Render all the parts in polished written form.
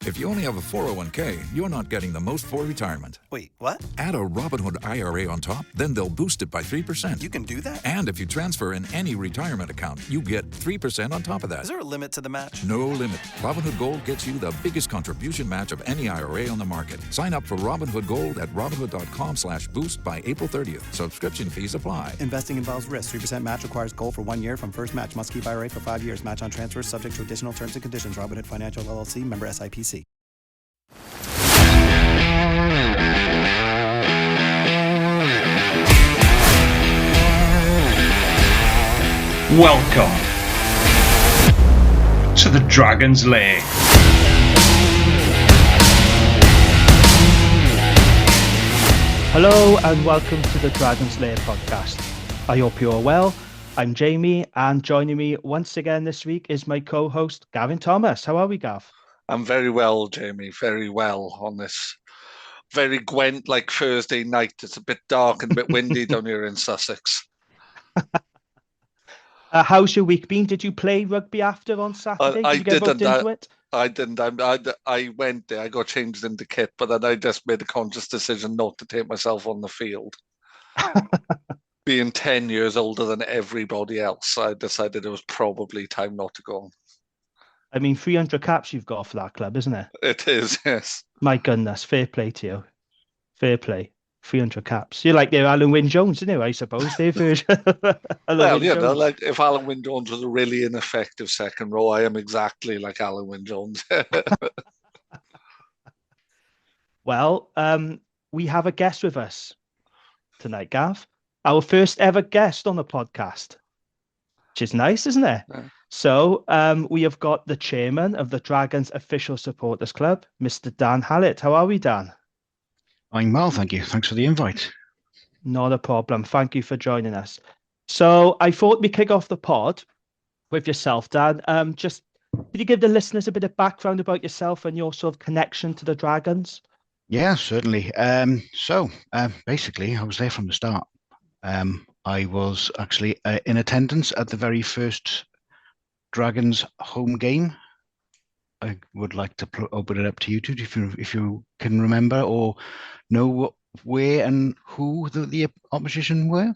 If you only have a 401k, you're not getting the most for retirement. Wait, what? Add a Robinhood IRA on top, then they'll boost it by 3%. You can do that? And if you transfer in any retirement account, you get 3% on top of that. Is there a limit to the match? No limit. Robinhood Gold gets you the biggest contribution match of any IRA on the market. Sign up for Robinhood Gold at Robinhood.com/boost by April 30th. Subscription fees apply. Investing involves risk. 3% match requires gold for 1 year from first match. Must keep IRA for 5 years. Match on transfers subject to additional terms and conditions. Robinhood Financial LLC, member SIPC. Welcome to the Dragon's Lair. Hello and welcome to the Dragon's Lair podcast. I hope you're well. I'm Jamie, and joining me once again this week is my co-host Gavin Thomas. How are we, Gav? I'm very well, Jamie, very well on this very Gwent-like Thursday night. It's a bit dark and a bit windy down here in Sussex. How's your week been? Did you play rugby after on Saturday? Did you get roped into it? I didn't. I went there. I got changed into kit, but then I just made a conscious decision not to take myself on the field. Being 10 years older than everybody else, I decided it was probably time not to go. I mean, 300 caps you've got for that club, isn't it? It is, yes. My goodness, fair play to you. Fair play. 300 caps. You're like the Alan Wynne-Jones, isn't it, I suppose? Well, you know, like if Alan Wynne-Jones was a really ineffective second row, I am exactly like Alan Wynne-Jones. Well, we have a guest with us tonight, Gav. Our first ever guest on the podcast, which is nice, isn't it? Yeah. So we have got the chairman of the Dragons Official Supporters Club, Mr. Dan Hallett. How are we, Dan? I'm well, thank you. Thanks for the invite. Not a problem. Thank you for joining us. So I thought we'd kick off the pod with yourself, Dan. Just could you give the listeners a bit of background about yourself and your sort of connection to the Dragons? Yeah, certainly. Basically, I was there from the start. I was actually in attendance at the very first Dragons home game. I would like to open it up to you two if you can remember or know where and who the opposition were.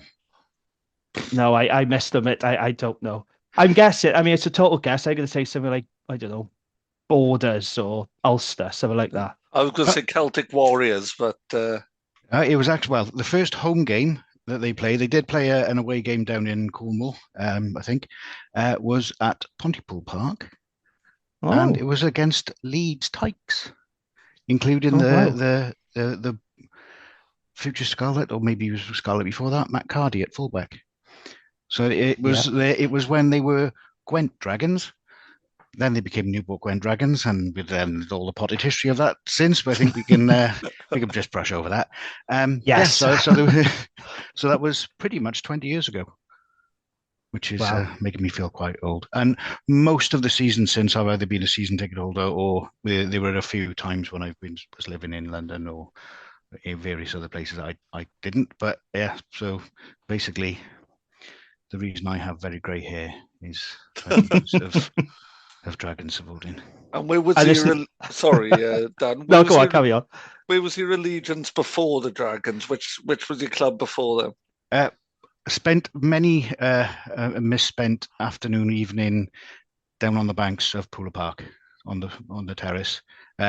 No, I missed them. I don't know. I'm guessing. I mean, it's a total guess. I'm going to say something like, I don't know, Borders or Ulster, something like that. I was going to say Celtic Warriors, but it was actually, well, the first home game that they played. They did play an away game down in Cornwall, I think, was at Pontypool Park. Oh. And it was against Leeds Tykes, including the future Scarlet, or maybe he was Scarlet before that, Matt Cardy at fullback. So it was it was when they were Gwent Dragons. Then they became Newport Gwent Dragons, and with all the potted history of that since. But I think we can just brush over that. Yes. Yeah, so that was pretty much 20 years ago. Which is making me feel quite old. And most of the season since, I've either been a season ticket holder or there were a few times when was living in London or in various other places I didn't. But yeah, so basically the reason I have very grey hair is of Dragon supporting. And where was sorry, Dan. No, go on, carry on. Where was your allegiance before the Dragons? Which was your club before them? Spent many misspent afternoon, evening down on the banks of Pooler Park on the terrace.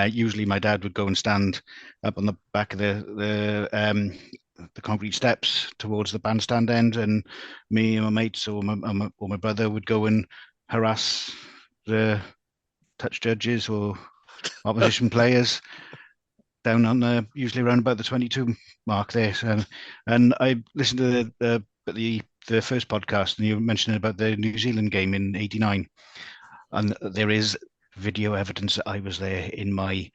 Usually, my dad would go and stand up on the back of the concrete steps towards the bandstand end, and me and my mates or my brother would go and harass the touch judges or opposition players down on usually around about the 22 mark there. So, and I listened to the first podcast, and you mentioned about the New Zealand game in '89, and there is video evidence that I was there in my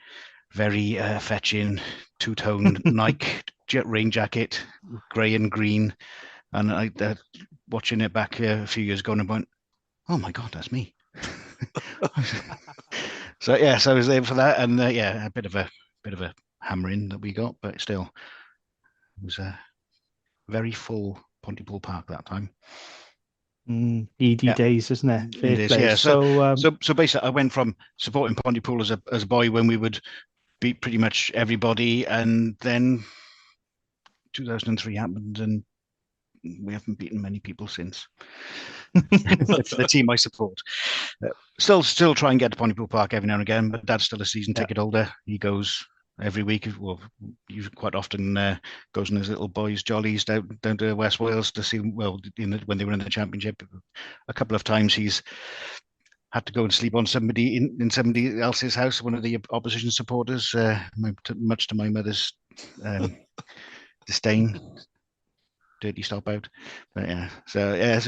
very fetching two-tone Nike rain jacket, grey and green, and I watching it back a few years ago, and I went, "Oh my God, that's me." So yes, I was there for that, and a bit of a hammering that we got, but still, it was a very full Pontypool Park that time. ED days, isn't it? Fair It is, play. yeah. So, So basically, I went from supporting Pontypool as a boy when we would beat pretty much everybody, and then 2003 happened, and we haven't beaten many people since. It's the team I support. Still try and get to Pontypool Park every now and again, but Dad's still a season ticket holder. He goes every week. Well, he quite often goes on his little boys' jollies down to West Wales to see. Well, when they were in the Championship, a couple of times he's had to go and sleep on somebody in somebody else's house, one of the opposition supporters, much to my mother's disdain. Dirty stop out, but yeah. So yeah,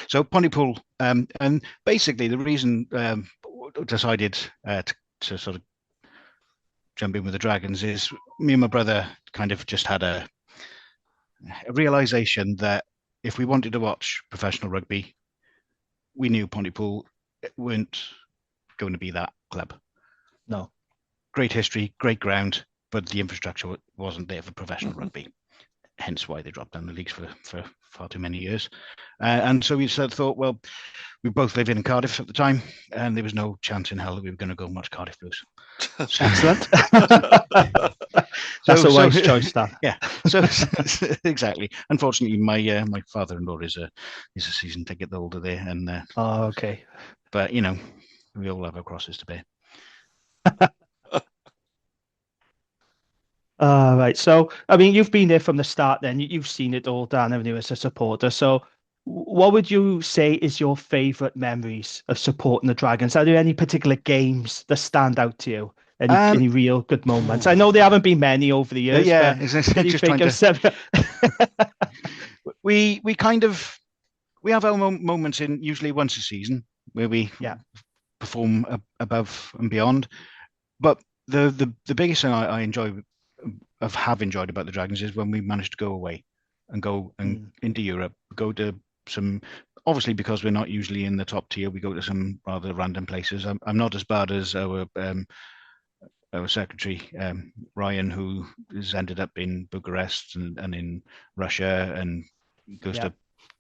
so Pontypool, and basically the reason decided to sort of jump in with the Dragons is me and my brother kind of just had a realization that if we wanted to watch professional rugby, we knew Pontypool weren't going to be that club. No. Great history, great ground, but the infrastructure wasn't there for professional rugby. Hence why they dropped down the leagues for far too many years. And so we sort of thought, well, we both lived in Cardiff at the time, and there was no chance in hell that we were going to go and watch Cardiff Blues. Excellent. That's a wise choice, Dan. Yeah. So exactly. Unfortunately, my father-in-law is a season ticket holder there, and okay. But we all have our crosses to bear. Right. So, I mean, you've been there from the start then. You've seen it all, Dan, haven't you, as a supporter? So, what would you say is your favourite memories of supporting the Dragons? Are there any particular games that stand out to you? Any real good moments? I know there haven't been many over the years. Yeah, but you think of some? we have our moments in usually once a season where we perform above and beyond. But the biggest thing I have enjoyed about the Dragons is when we managed to go away and go into Europe, go to some, obviously because we're not usually in the top tier, we go to some rather random places. I'm not as bad as our secretary, Ryan, who has ended up in Bucharest and in Russia and goes to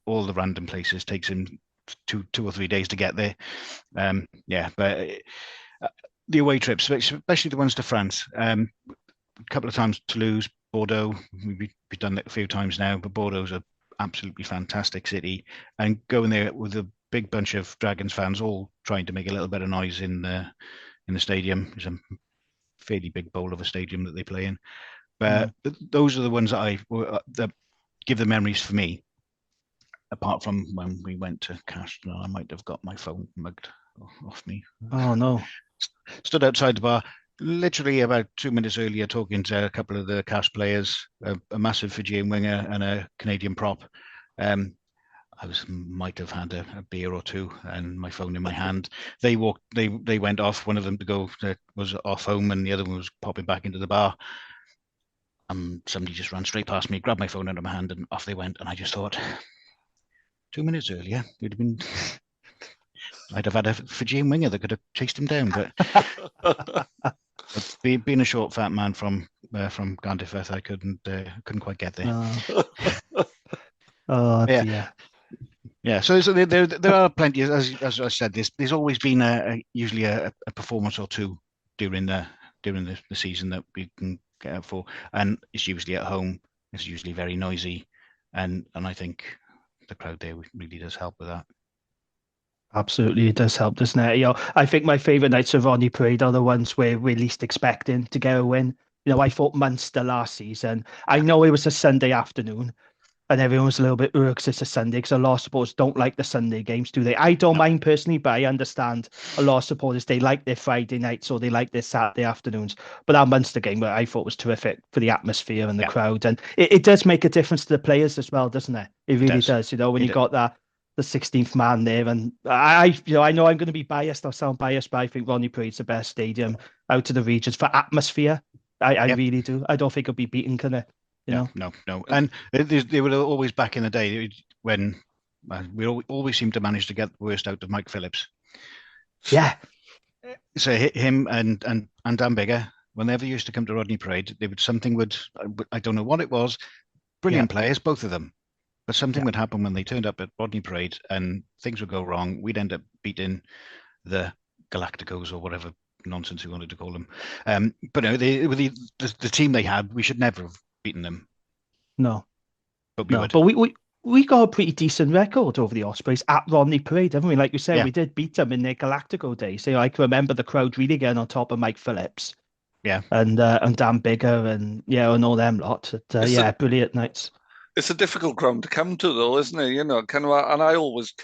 all the random places, takes him two or 3 days to get there. But the away trips, especially the ones to France, a couple of times Toulouse, Bordeaux, we've done that a few times now, but Bordeaux's an absolutely fantastic city, and going there with a big bunch of Dragons fans all trying to make a little bit of noise in the stadium. It's a fairly big bowl of a stadium that they play in, but those are the ones that give the memories for me. Apart from when we went to Cash, I might have got my phone mugged off me. Oh no! Stood outside the bar, literally about 2 minutes earlier, talking to a couple of the Cash players, a massive Fijian winger and a Canadian prop. Might have had a beer or two and my phone in my hand. They went off. One of them was off home, and the other one was popping back into the bar. Somebody just ran straight past me, grabbed my phone out of my hand, and off they went. And I just thought, 2 minutes earlier, I'd have had a Fijian winger that could have chased him down. But being a short, fat man from Gandifeth, I couldn't quite get there. Oh dear. Yeah. So there are plenty. As I said, there's always been usually a performance or two during the season that we can get out for, and it's usually at home. It's usually very noisy, and I think the crowd there really does help with that. Absolutely, it does help, doesn't it? I think my favourite nights of Ronnie Parade are the ones where we're least expecting to get a win. I fought Munster last season. I know it was a Sunday afternoon, and everyone was a little bit because it's a Sunday, because a lot of supporters don't like the Sunday games, do they? I don't mind personally, but I understand a lot of supporters, they like their Friday nights or they like their Saturday afternoons. But that Munster game, I thought was terrific for the atmosphere and the crowd, and it does make a difference to the players as well, doesn't it? It really does. When you got the 16th man there, and I know I'm going to be biased. I'll sound biased, but I think Ronnie Parade's the best stadium out of the regions for atmosphere. I really do. I don't think it'll be beaten, can it? No. And they were always back in the day when we always seemed to manage to get the worst out of Mike Phillips. Yeah. So him and Dan Bigger, whenever they used to come to Rodney Parade, I don't know what it was. Brilliant players, both of them. But something would happen when they turned up at Rodney Parade and things would go wrong. We'd end up beating the Galacticos or whatever nonsense we wanted to call them. But no, with the team they had, we should never have beaten them. No. But we would. But we got a pretty decent record over the Ospreys at Rodney Parade, haven't we? Like you said, we did beat them in their Galactico days. So I can remember the crowd really getting on top of Mike Phillips. Yeah. And Dan Bigger and all them lot. Brilliant nights. It's a difficult ground to come to, though, isn't it? And I always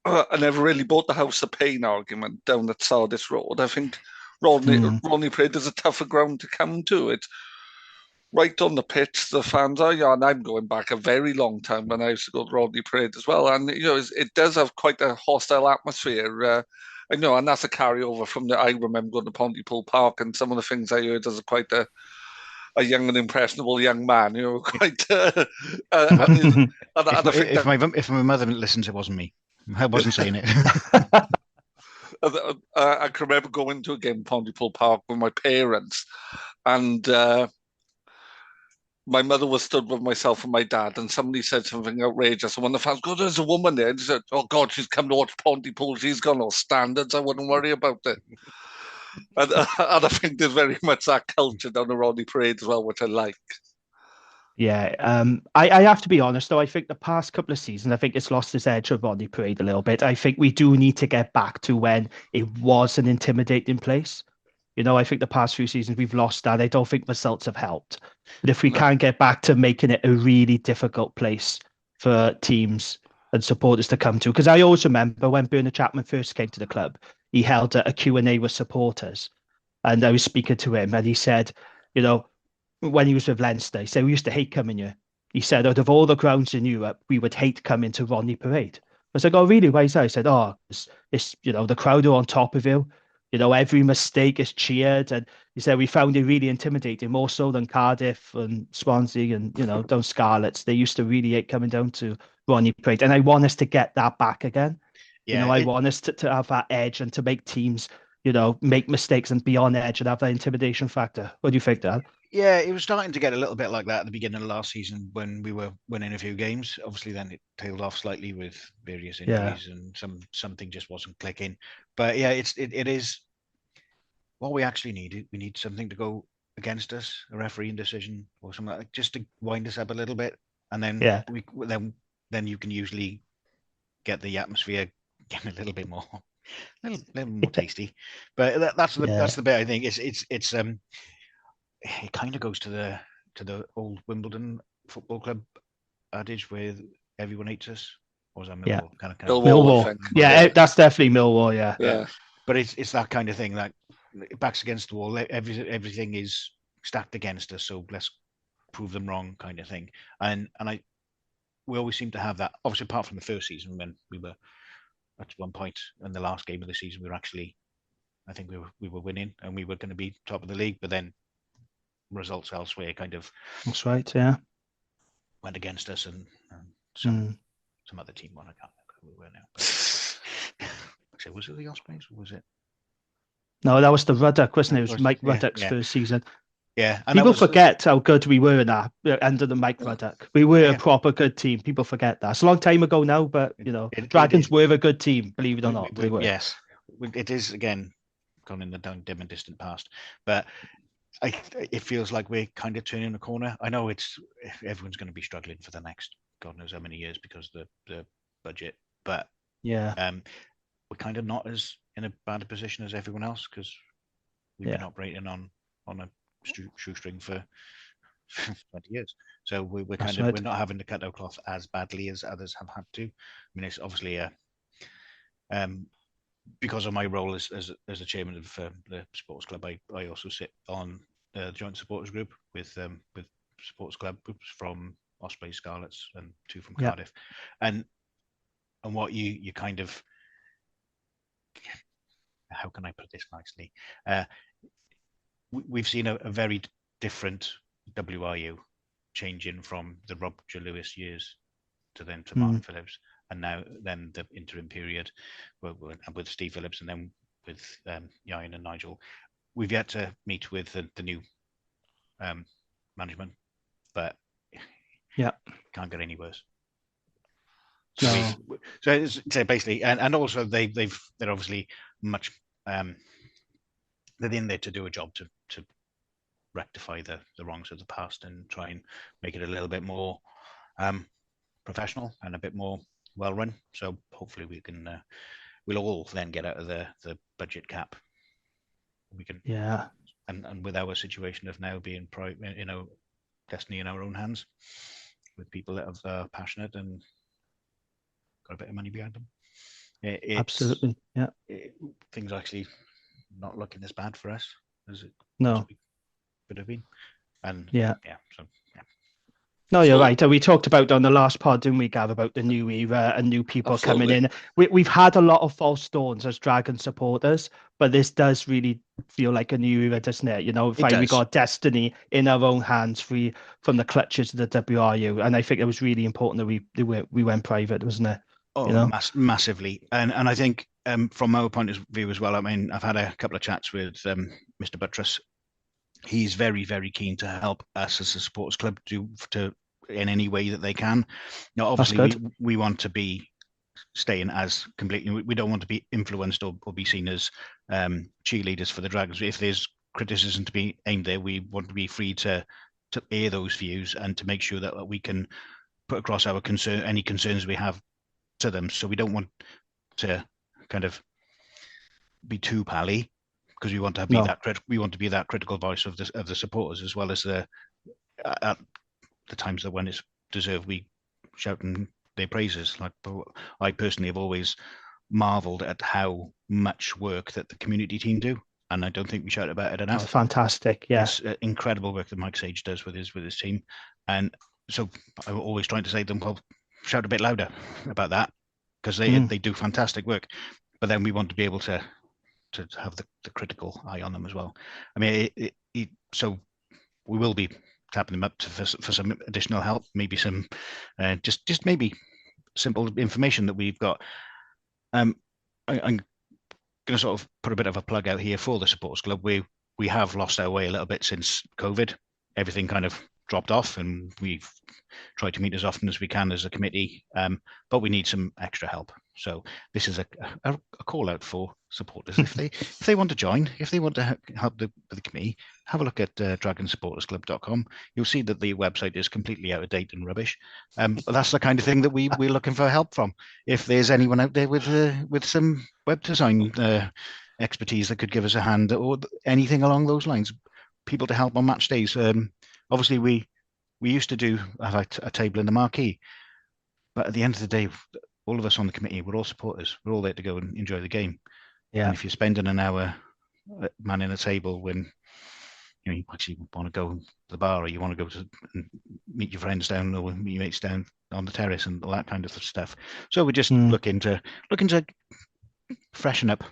I never really bought the House of Pain argument down at Sardis Road. I think Rodney Parade is a tougher ground to come to. It's right on the pitch. The fans are, and I'm going back a very long time when I used to go to Rodney Parade as well. And, it does have quite a hostile atmosphere. I know, and that's a carryover from I remember going to Pontypool Park, and some of the things I heard as quite a young and impressionable young man, quite. If my mother listens, it wasn't me. I wasn't saying it. I can remember going to a game in Pontypool Park with my parents, and my mother was stood with myself and my dad, and somebody said something outrageous. And when the fans go, "There's a woman there," and they said, "Oh God, she's come to watch Pontypool. She's got no standards. I wouldn't worry about it." And I think there's very much that culture down the Rodney Parade as well, which I like. Yeah, I have to be honest though. I think the past couple of seasons, I think it's lost its edge of Rodney Parade a little bit. I think we do need to get back to when it was an intimidating place. I think the past few seasons we've lost that. I don't think results have helped. But if we can get back to making it a really difficult place for teams and supporters to come to, because I always remember when Bernard Chapman first came to the club, he held a Q&A with supporters, and I was speaking to him, and he said, when he was with Leinster, he said, we used to hate coming here. He said, out of all the grounds in Europe, we would hate coming to Rodney Parade. I was like, oh, really? Why is that? He said, it's the crowd are on top of you. Every mistake is cheered. And he said, we found it really intimidating, more so than Cardiff and Swansea and, those Scarlets. They used to really hate coming down to Rodney Parade. And I want us to get that back again. Yeah, I want us to have that edge and to make teams, make mistakes and be on edge and have that intimidation factor. What do you think, Dad? Yeah, it was starting to get a little bit like that at the beginning of last season when we were winning a few games. Obviously, then it tailed off slightly with various injuries and something just wasn't clicking. But yeah, it is what we actually need. We need something to go against us, a refereeing decision or something like that, just to wind us up a little bit, and then then you can usually get the atmosphere getting a little bit more. A little more tasty, but that's the bit I think. It kind of goes to the old Wimbledon Football Club adage where everyone hates us. Or was that Millwall? Yeah. Kind of Millwall. Yeah, that's definitely Millwall. Yeah. But it's that kind of thing. Like backs against the wall. Everything is stacked against us. So let's prove them wrong, kind of thing. And we always seem to have that. Obviously, apart from the first season when we were. At one point in the last game of the season, I think we were winning and we were going to be top of the league, but then results elsewhere kind of. That's right. Yeah. Went against us and some other team won. I can't remember who we were now. But, was it the Ospreys or was it? No, that was the Ruddock, wasn't it? It was Mike Ruddock's first season. Yeah, and people forget how good we were in that under the Mike Ruddock. We were a proper good team. People forget that. It's a long time ago now, but Dragons were a good team. Believe it or not, we were. Yes, it is again gone in the dim and distant past, but it feels like we're kind of turning a corner. I know everyone's going to be struggling for the next God knows how many years because of the budget, but we're kind of not as in a bad position as everyone else because we've been operating on a shoestring for 20 years, so we're not having to cut our cloth as badly as others have had to. I mean, it's obviously because of my role as the chairman of the sports club. I also sit on the joint supporters group with sports club groups from Ospreys, Scarlets, and 2 from Cardiff, and what you kind of, how can I put this nicely? We've seen a very different WRU changing from the Roger Lewis years to Martin Phillips, and now then the interim period with Steve Phillips, and then with Ian and Nigel. We've yet to meet with the new management, but can't get any worse. So basically, and also they're obviously much they're in there to do a job to rectify the wrongs of the past and try and make it a little bit more professional and a bit more well run. So hopefully we'll all then get out of the budget cap. We can, and with our situation of now being destiny in our own hands, with people that are passionate and got a bit of money behind them. Absolutely, yeah. Things are actually not looking as bad for us as it could have been. And No, you're right. We talked about on the last pod, didn't we, Gav, about the new era and new people coming in. We've had a lot of false dawns as Dragon supporters, but this does really feel like a new era, doesn't it? You know, we got destiny in our own hands, free from the clutches of the WRU. And I think it was really important that we went private, wasn't it? Oh, massively. And I think from our point of view as well, I mean, I've had a couple of chats with Mr. Buttress. He's very, very keen to help us as a supporters club to in any way that they can. Now, obviously, we want to be staying as completely. We don't want to be influenced or be seen as cheerleaders for the Dragons. If there's criticism to be aimed there, we want to be free to air those views and to make sure that we can put across our any concerns we have to them. So we don't want to kind of be too pally, because we want to be that critical voice of the supporters, as well as at the times that when it's deserved, we shouting their praises. Like, I personally have always marveled at how much work that the community team do, and I don't think we shout about it enough. Oh, fantastic, yes. It's incredible work that Mike Sage does with his team, and so I'm always trying to say to them, well, shout a bit louder about that, because they do fantastic work. But then we want to be able to have the critical eye on them as well. I mean, so we will be tapping them up for some additional help, maybe some just maybe simple information that we've got. I'm going to sort of put a bit of a plug out here for the supporters club. We have lost our way a little bit since COVID. Everything kind of dropped off, and we've tried to meet as often as we can as a committee, but we need some extra help. So this is a call out for supporters. If they want to join, if they want to help the committee, have a look at dragonsupportersclub.com. You'll see that the website is completely out of date and rubbish. But that's the kind of thing that we're looking for help from. If there's anyone out there with some web design expertise that could give us a hand, or anything along those lines, people to help on match days. Obviously, we used to have a table in the marquee, but at the end of the day, all of us on the committee, we're all supporters. We're all there to go and enjoy the game. Yeah. And if you're spending an hour manning a table when you actually want to go to the bar, or you want to go to meet your friends down, or meet your mates down on the terrace and all that kind of stuff. So we're just looking to freshen up.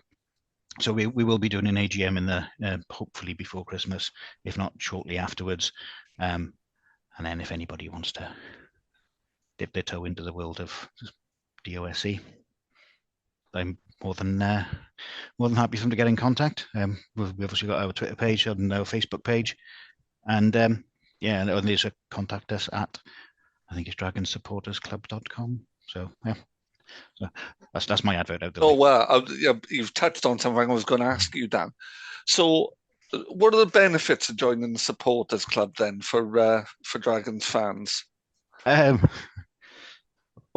So we will be doing an AGM in the hopefully before Christmas, if not shortly afterwards. And then if anybody wants to dip their toe into the world of DOSC, I'm more than happy for them to get in contact. We've obviously got our Twitter page and our Facebook page, and and there's a contact us at, I think it's dragonsupportersclub.com. So yeah. So that's my advert out there. Oh well, you've touched on something I was going to ask you, Dan. So, what are the benefits of joining the supporters club then for Dragons fans? Well,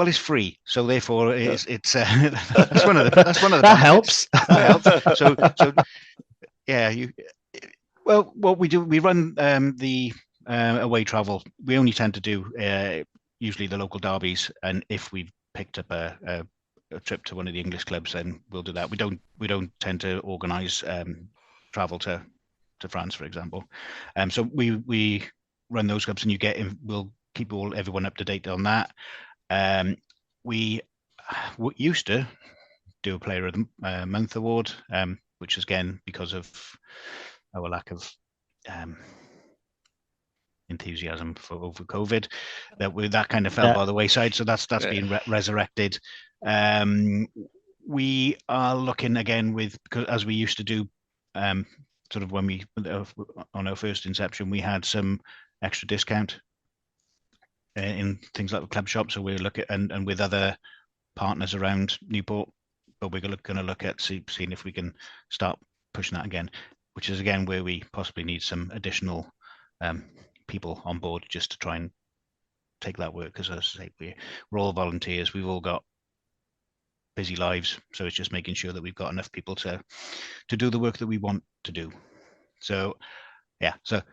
it's free, so therefore it's that's one of the that helps. That helps. So yeah, what we do, we run the away travel. We only tend to do usually the local derbies, and if we've picked up a trip to one of the English clubs, then we'll do that. We don't tend to organise travel to France, for example. So we run those clubs, and we'll keep everyone up to date on that. We used to do a Player of the Month award, which is again because of our lack of enthusiasm over COVID, that kind of fell by the wayside. So that's been resurrected. We are looking again because as we used to do, sort of when we on our first inception, we had some extra discount in things like the club shop. So we're looking and with other partners around Newport, but we're going to look at seeing if we can start pushing that again, which is again where we possibly need some additional people on board just to try and take that work, because as I say, we're all volunteers. We've all got busy lives, so it's just making sure that we've got enough people to do the work that we want to do. So yeah, so the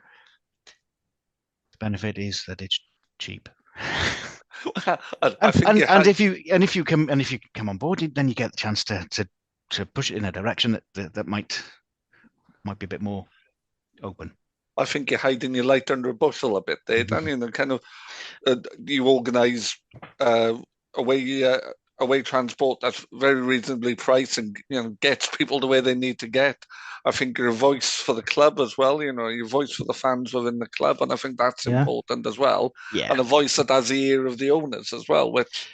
benefit is that it's cheap. If you come on board, then you get the chance to push it in a direction that might be a bit more open. I think you're hiding your light under a bushel a bit there, Dan. You know, kind of you organise away transport that's very reasonably priced and, you know, gets people to where they need to get. I think you're a voice for the club as well. You know, you're a voice for the fans within the club, and I think that's important as well. Yeah, and a voice that has the ear of the owners as well, which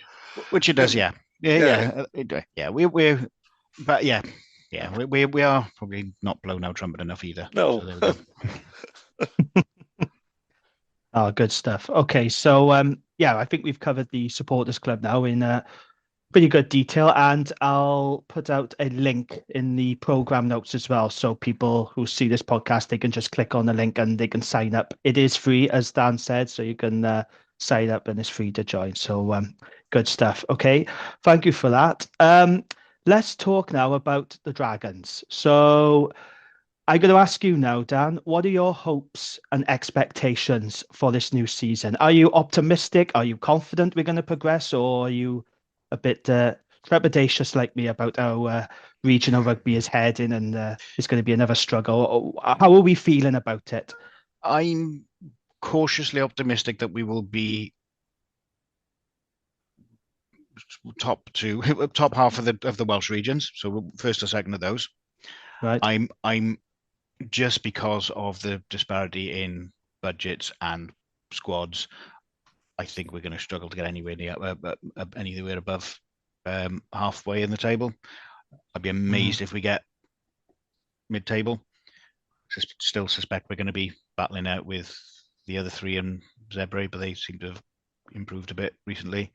it does. Yeah. We are probably not blown out trumpet enough either. No. So there we go. Oh, good stuff. Okay, so I think we've covered the supporters club now in pretty good detail, and I'll put out a link in the program notes as well, so people who see this podcast, they can just click on the link and they can sign up. It is free, as Dan said, so you can sign up and it's free to join. So good stuff. Okay, thank you for that. Let's talk now about the Dragons. So I'm going to ask you now, Dan, what are your hopes and expectations for this new season? Are you optimistic? Are you confident we're going to progress, or are you a bit trepidatious like me about how regional rugby is heading and it's going to be another struggle? How are we feeling about it? I'm cautiously optimistic that we will be top half of the Welsh regions, so first or second of those. Right. I'm just because of the disparity in budgets and squads, I think we're going to struggle to get anywhere above halfway in the table. I'd be amazed if we get mid-table. Still suspect we're going to be battling out with the other three in Zebre, but they seem to have improved a bit recently.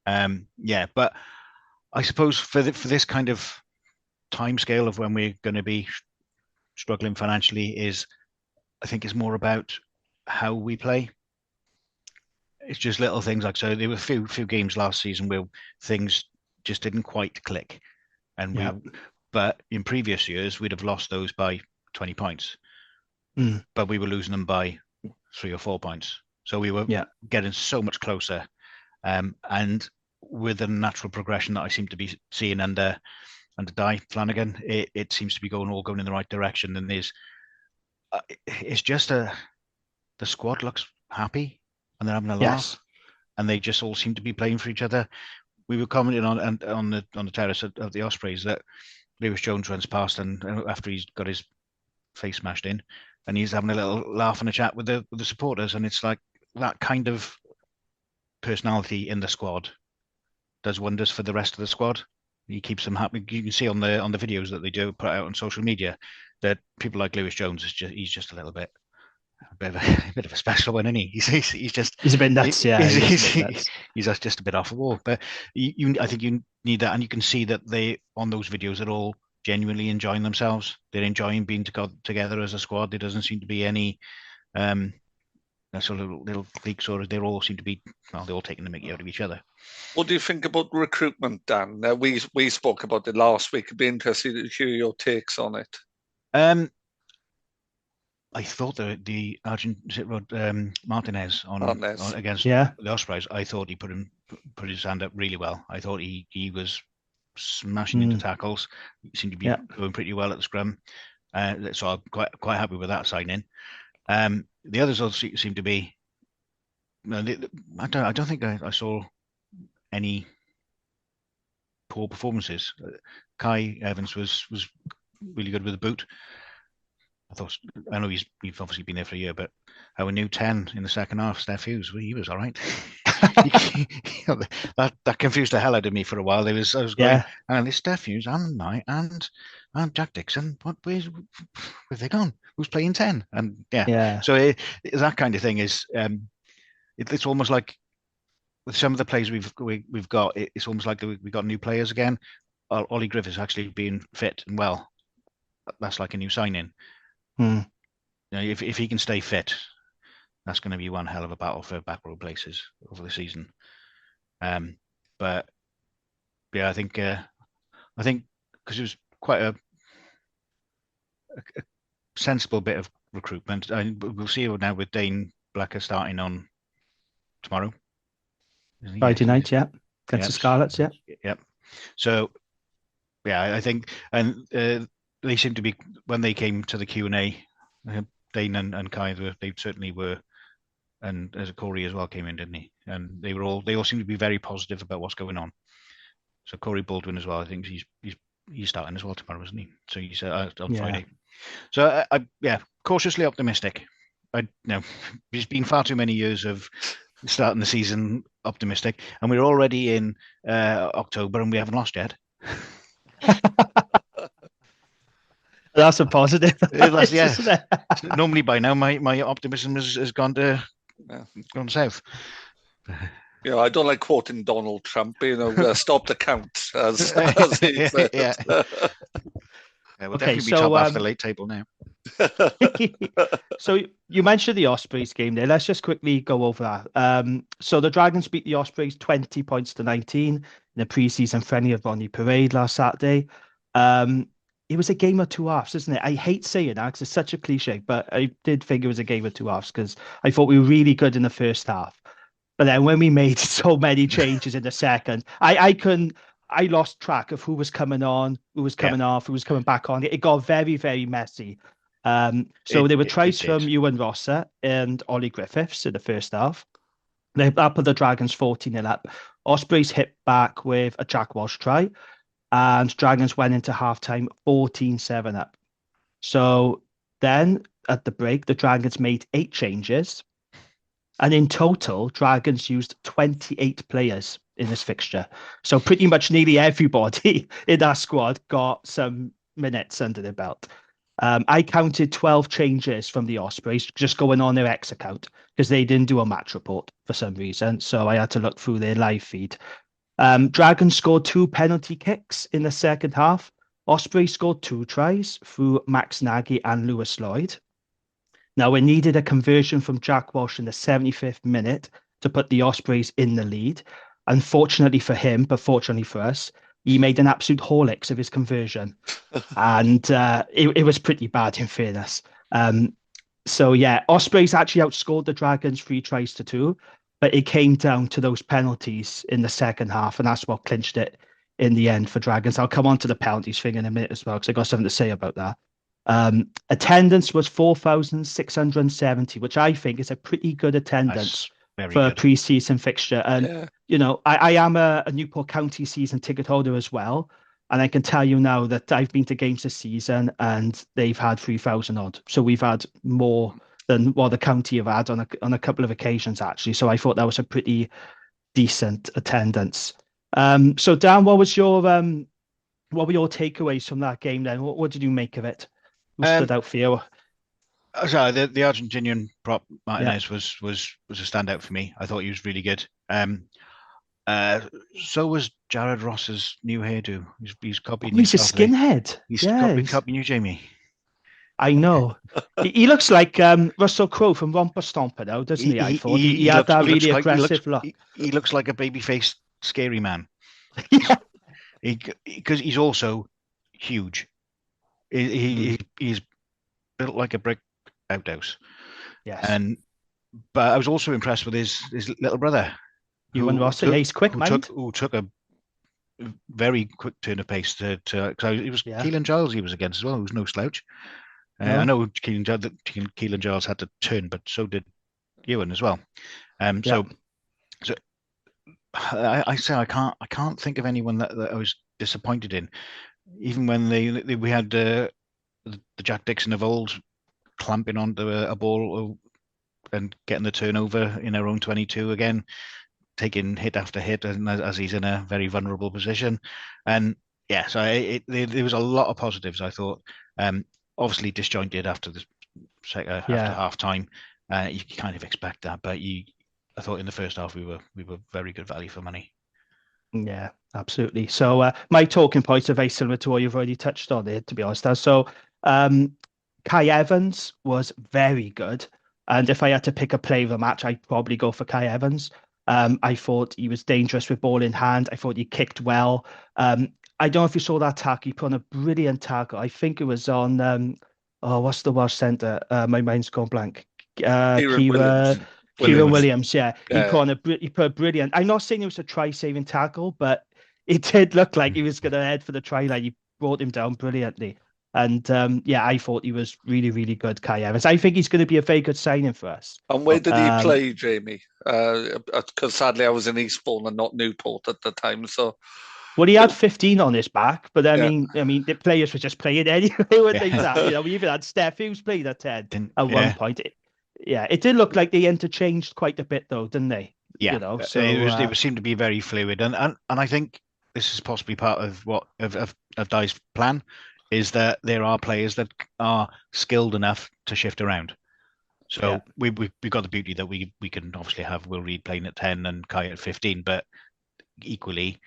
But I suppose for this kind of timescale of when we're going to be struggling financially, I think it's more about how we play. It's just little things like, so there were a few games last season where things just didn't quite click, but in previous years we'd have lost those by 20 points, but we were losing them by 3 or 4 points. So we were getting so much closer, and with the natural progression that I seem to be seeing under Di Flanagan, it seems to be all going in the right direction. And it's just the squad looks happy and they're having a laugh, and they just all seem to be playing for each other. We were commenting on the terrace of the Ospreys that Lewis Jones runs past, and after he's got his face smashed in, and he's having a little laugh and a chat with the supporters, and it's like that kind of personality in the squad does wonders for the rest of the squad. He keeps them happy. You can see on the videos that they do put out on social media that people like Lewis Jones he's just a bit of a special one, isn't he? He's a bit nuts. He's just a bit off the wall. But I think you need that, and you can see that they on those videos are all genuinely enjoying themselves. They're enjoying being together as a squad. There doesn't seem to be any sort of little cliques, or they all seem to be they're all taking the mickey out of each other. What do you think about recruitment, Dan? We spoke about it last week. It'd be interesting to hear your takes on it. I thought the Martinez against the Ospreys, I thought he put his hand up really well. I thought he was smashing into tackles. He seemed to be going pretty well at the scrum. So I'm quite happy with that signing. The others all seem to be. I don't think I saw any poor performances. Kai Evans was really good with the boot. I know he's obviously been there for a year, but our new 10 in the second half, Steph Hughes, he was all right. that confused the hell out of me for a while. I was going, and it's Steph Hughes and Jack Dixon. Where have they gone? Who's playing 10? And so that kind of thing is. It's almost like with some of the players we've got, it's almost like we've got new players again. Ollie Griffiths actually being fit and well, that's like a new signing. Hmm. If he can stay fit, that's going to be one hell of a battle for back row places over the season. But yeah, I think because it was quite a sensible bit of recruitment. We'll see now with Dane Blacker starting on tomorrow. Friday night, yeah. Against the Scarlets, yeah. Yep. So, yeah, I think, and they seem to be, when they came to the Q&A, Dane and Kai, they certainly were, and as Corey as well came in, didn't he? And they all seem to be very positive about what's going on. So Corey Baldwin as well, I think he's starting as well tomorrow, isn't he? So he's on Friday. So I cautiously optimistic. It's been far too many years of starting the season optimistic, and we're already in October and we haven't lost yet. That's a positive. Yeah. Normally by now my optimism has gone south. Yeah, I don't like quoting Donald Trump. Stop the count, as he said. Yeah. We'll definitely be top half the late table now. So you mentioned the Ospreys game there. Let's just quickly go over that. So the Dragons beat the Ospreys 20 points to 19 in a pre-season friendly of Ronnie Parade last Saturday. It was a game of two halves, isn't it? I hate saying that because it's such a cliche, but I did think it was a game of two halves because I thought we were really good in the first half. But then when we made so many changes in the second, I lost track of who was coming on, who was coming off, who was coming back on. It got very, very messy. So there were tries from Ewan Rosser and Ollie Griffiths in the first half. They put the Dragons 14-0 up. Ospreys hit back with a Jack Walsh try, and Dragons went into halftime 14-7 up. So then at the break, the Dragons made 8 changes. And in total, Dragons used 28 players in this fixture. So pretty much nearly everybody in that squad got some minutes under their belt. I counted 12 changes from the Ospreys just going on their X account because they didn't do a match report for some reason. So I had to look through their live feed. Dragons scored 2 penalty kicks in the second half. Ospreys scored 2 tries through Max Nagy and Lewis Lloyd. Now, we needed a conversion from Jack Walsh in the 75th minute to put the Ospreys in the lead. Unfortunately for him, but fortunately for us, he made an absolute Horlicks of his conversion. And it was pretty bad, in fairness. So, yeah, Ospreys actually outscored the Dragons 3 tries to 2, but it came down to those penalties in the second half, and that's what clinched it in the end for Dragons. I'll come on to the penalties thing in a minute as well, because I got something to say about that. Attendance was 4,670, which I think is a pretty good attendance for a pre-season fixture. And, I am a Newport County season ticket holder as well. And I can tell you now that I've been to games this season and they've had 3,000 odd. So we've had more than what the county have had on a couple of occasions, actually. So I thought that was a pretty decent attendance. So Dan, what were your takeaways from that game then? What did you make of it? Who stood out for you? Sorry, the Argentinian prop Martinez was a standout for me. I thought he was really good. So was Jared Ross's new hairdo. He's copied. He's a skinhead. He's copying you, Jamie. I know. He looks like Russell Crowe from Romper Stomper now, doesn't he? I thought he had that really aggressive look. He looks like a baby-faced scary man. Yeah. Because he's also huge. He's built like a brick outhouse. Yes. But I was also impressed with his little brother. Ewan Rosser, he's quick, who took a very quick turn of pace to it was Keelan Giles he was against as well, who was no slouch. I know Keelan Giles had to turn, but so did Ewan as well. So I say I can't think of anyone that I was disappointed in. Even when we had the Jack Dixon of old clamping onto a ball and getting the turnover in our own 22 again, taking hit after hit, and as he's in a very vulnerable position. And yeah, so there was a lot of positives, I thought. Obviously disjointed after the after half time. You kind of expect that, but I thought in the first half we were very good value for money. Yeah, absolutely. So my talking points are very similar to what you've already touched on there, to be honest. So Kai Evans was very good. And if I had to pick a player of the match, I'd probably go for Kai Evans. I thought he was dangerous with ball in hand. I thought he kicked well. I don't know if you saw that tackle. He put on a brilliant tackle. I think it was on, what's the Welsh centre? My mind's gone blank. Kieran Williams, yeah. He put a brilliant. I'm not saying it was a try-saving tackle, but it did look like he was going to head for the try line. He brought him down brilliantly. And I thought he was really, really good, Kai Evans. I think he's going to be a very good signing for us. And where did he play, Jamie? Because sadly I was in Eastbourne and not Newport at the time. So, well, he had 15 on his back, but I mean, the players were just playing anyway. We even had Steph who's played at 10 at one point. It did look like they interchanged quite a bit, though, didn't they? Yeah, so it seemed to be very fluid, and I think this is possibly part of what of Dai's plan, is that there are players that are skilled enough to shift around. So we've got the beauty that we can obviously have Will Reed playing at 10 and Kai at 15, but equally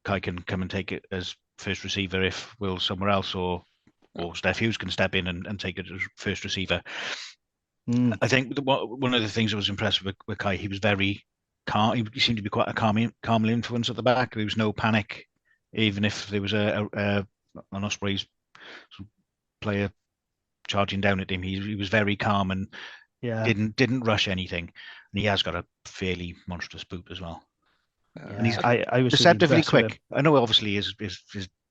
Kai can come and take it as first receiver if Will's somewhere else, or Steph Hughes can step in and take it as first receiver. I think one of the things that was impressive with Kai, he was very calm. He seemed to be quite a calm influence at the back. There was no panic, even if there was an Ospreys player charging down at him. He was very calm and didn't rush anything. And he has got a fairly monstrous boot as well. And he's I was deceptively quick. I know obviously his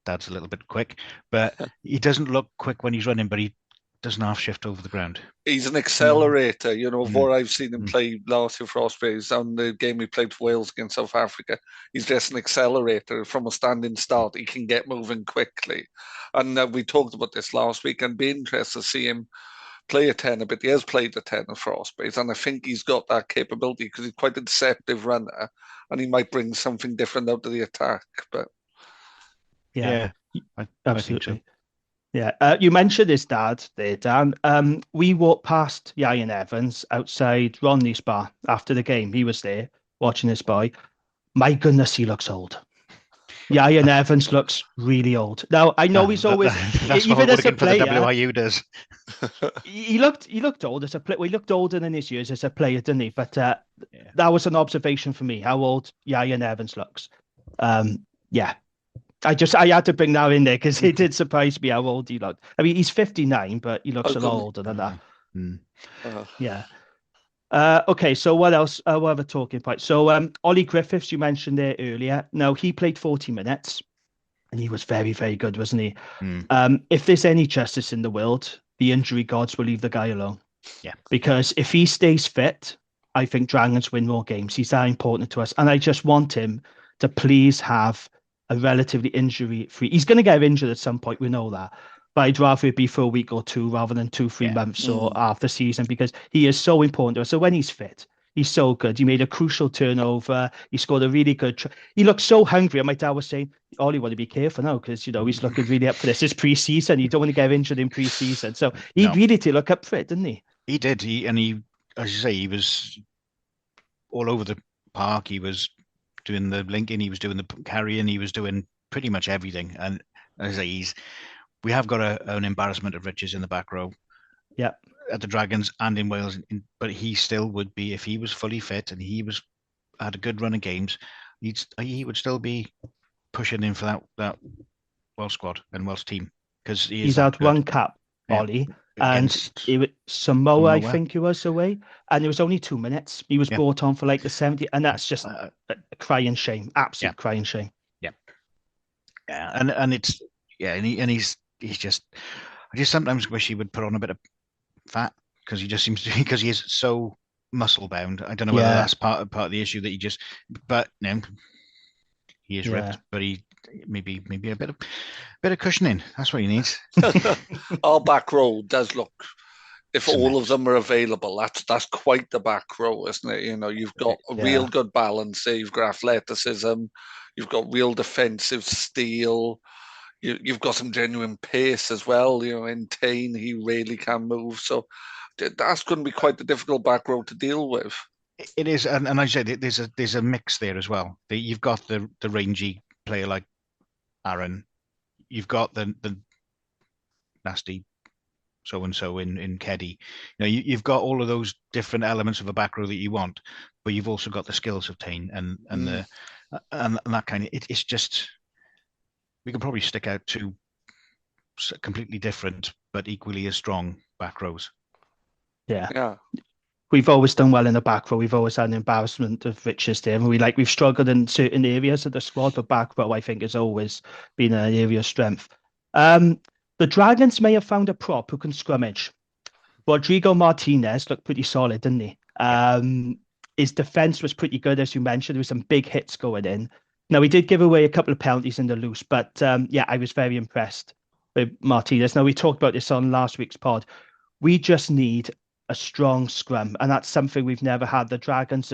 dad's a little bit quick, but he doesn't look quick when he's running, but he doesn't half shift over the ground. He's an accelerator, what I've seen him play last year for Ospreys on the game we played for Wales against South Africa. He's just an accelerator from a standing start. He can get moving quickly. And we talked about this last week, and be interested to see him play a 10 a bit. He has played a 10 for Ospreys, and I think he's got that capability because he's quite a deceptive runner, and he might bring something different out of the attack. But I absolutely. I think so. Yeah, you mentioned his dad there, Dan. We walked past Ian Evans outside Ronnie's bar after the game. He was there watching his boy. My goodness, he looks old. Ian Evans looks really old. Now, I know he's always, that's even as a player, for the WIU does. he looked old as a player. Well, he looked older than his years as a player, didn't he? But that was an observation for me, how old Ian Evans looks. I had to bring that in there because it did surprise me how old he looked. I mean, he's 59, but he looks a lot older than that. Okay, so what else? What other talking points? So Ollie Griffiths, you mentioned there earlier. Now, he played 40 minutes and he was very, very good, wasn't he? If there's any justice in the world, the injury gods will leave the guy alone. Yeah. Because if he stays fit, I think Dragons win more games. He's that important to us. And I just want him to please have a relatively injury-free. He's going to get injured at some point. We know that. But I'd rather it be for a week or two rather than 2-3 months or half the season, because he is so important to us. So when he's fit, he's so good. He made a crucial turnover. He scored a really good. He looked so hungry. And my dad was saying, "Ollie, want to be careful now because he's looking really up for this. It's pre-season. You don't want to get injured in pre-season." So he really did look up for it, didn't he? He did. He, as you say, he was all over the park. He was doing the linking, he was doing the carrying, he was doing pretty much everything. And as I say, we have got an embarrassment of riches in the back row. Yeah, at the Dragons and in Wales, but he still would be, if he was fully fit and he had a good run of games, he would still be pushing in for that Welsh squad and Welsh team, because he's had one cap, Ollie. And it was Samoa, I think he was away, and it was only 2 minutes. He was brought on for like the 70, and that's just a crying shame, absolute crying shame. He's just, I just sometimes wish he would put on a bit of fat, because he just seems to, because he is so muscle bound. I don't know whether that's part of the issue that he is ripped, but he maybe a bit of cushioning. That's what he needs. Our back row does look, if all of them are available, that's quite the back row, isn't it? You've got a real good balance there. You've got athleticism. You've got real defensive steel. You've got some genuine pace as well. In Tane, he really can move. So that's going to be quite a difficult back row to deal with. It is, and I said there's a mix there as well. You've got the rangy player like Aaron. You've got the nasty so and so in Keddy. You've got all of those different elements of a back row that you want, but you've also got the skills of Tane and that kind of. It's just we can probably stick out two completely different but equally as strong back rows. Yeah. We've always done well in the back row. We've always had an embarrassment of riches there. And we've struggled in certain areas of the squad, but back row, I think, has always been an area of strength. The Dragons may have found a prop who can scrummage. Rodrigo Martinez looked pretty solid, didn't he? His defense was pretty good, as you mentioned. There were some big hits going in. Now, we did give away a couple of penalties in the loose, but I was very impressed with Martinez. Now, we talked about this on last week's pod. We just need a strong scrum, and that's something we've never had. The Dragons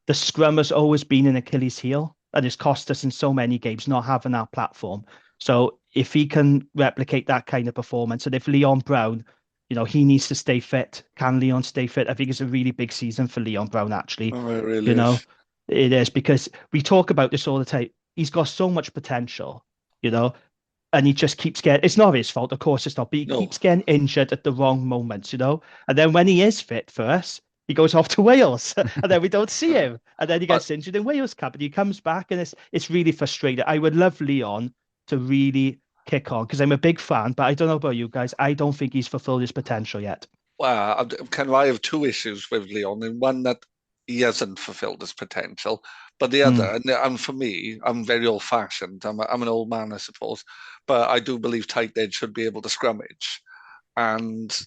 the scrum has always been an Achilles heel, and it's cost us in so many games not having that platform. So if he can replicate that kind of performance, and if Leon Brown, he needs to stay fit. Can Leon stay fit? I think it's a really big season for Leon Brown, actually. Oh, it really is. It is, because we talk about this all the time. He's got so much potential, and he just keeps getting, it's not his fault, of course it's not, but he keeps getting injured at the wrong moments, and then when he is fit for us, he goes off to Wales and then we don't see him, and then he gets injured in Wales Cup and he comes back, and it's really frustrating. I would love Leon to really kick on, because I'm a big fan, but I don't know about you guys, I don't think he's fulfilled his potential yet. Well, I have two issues with Leon, and one that he hasn't fulfilled his potential, but the other, and for me, I'm very old-fashioned. I'm an old man, I suppose, but I do believe tight end should be able to scrummage, and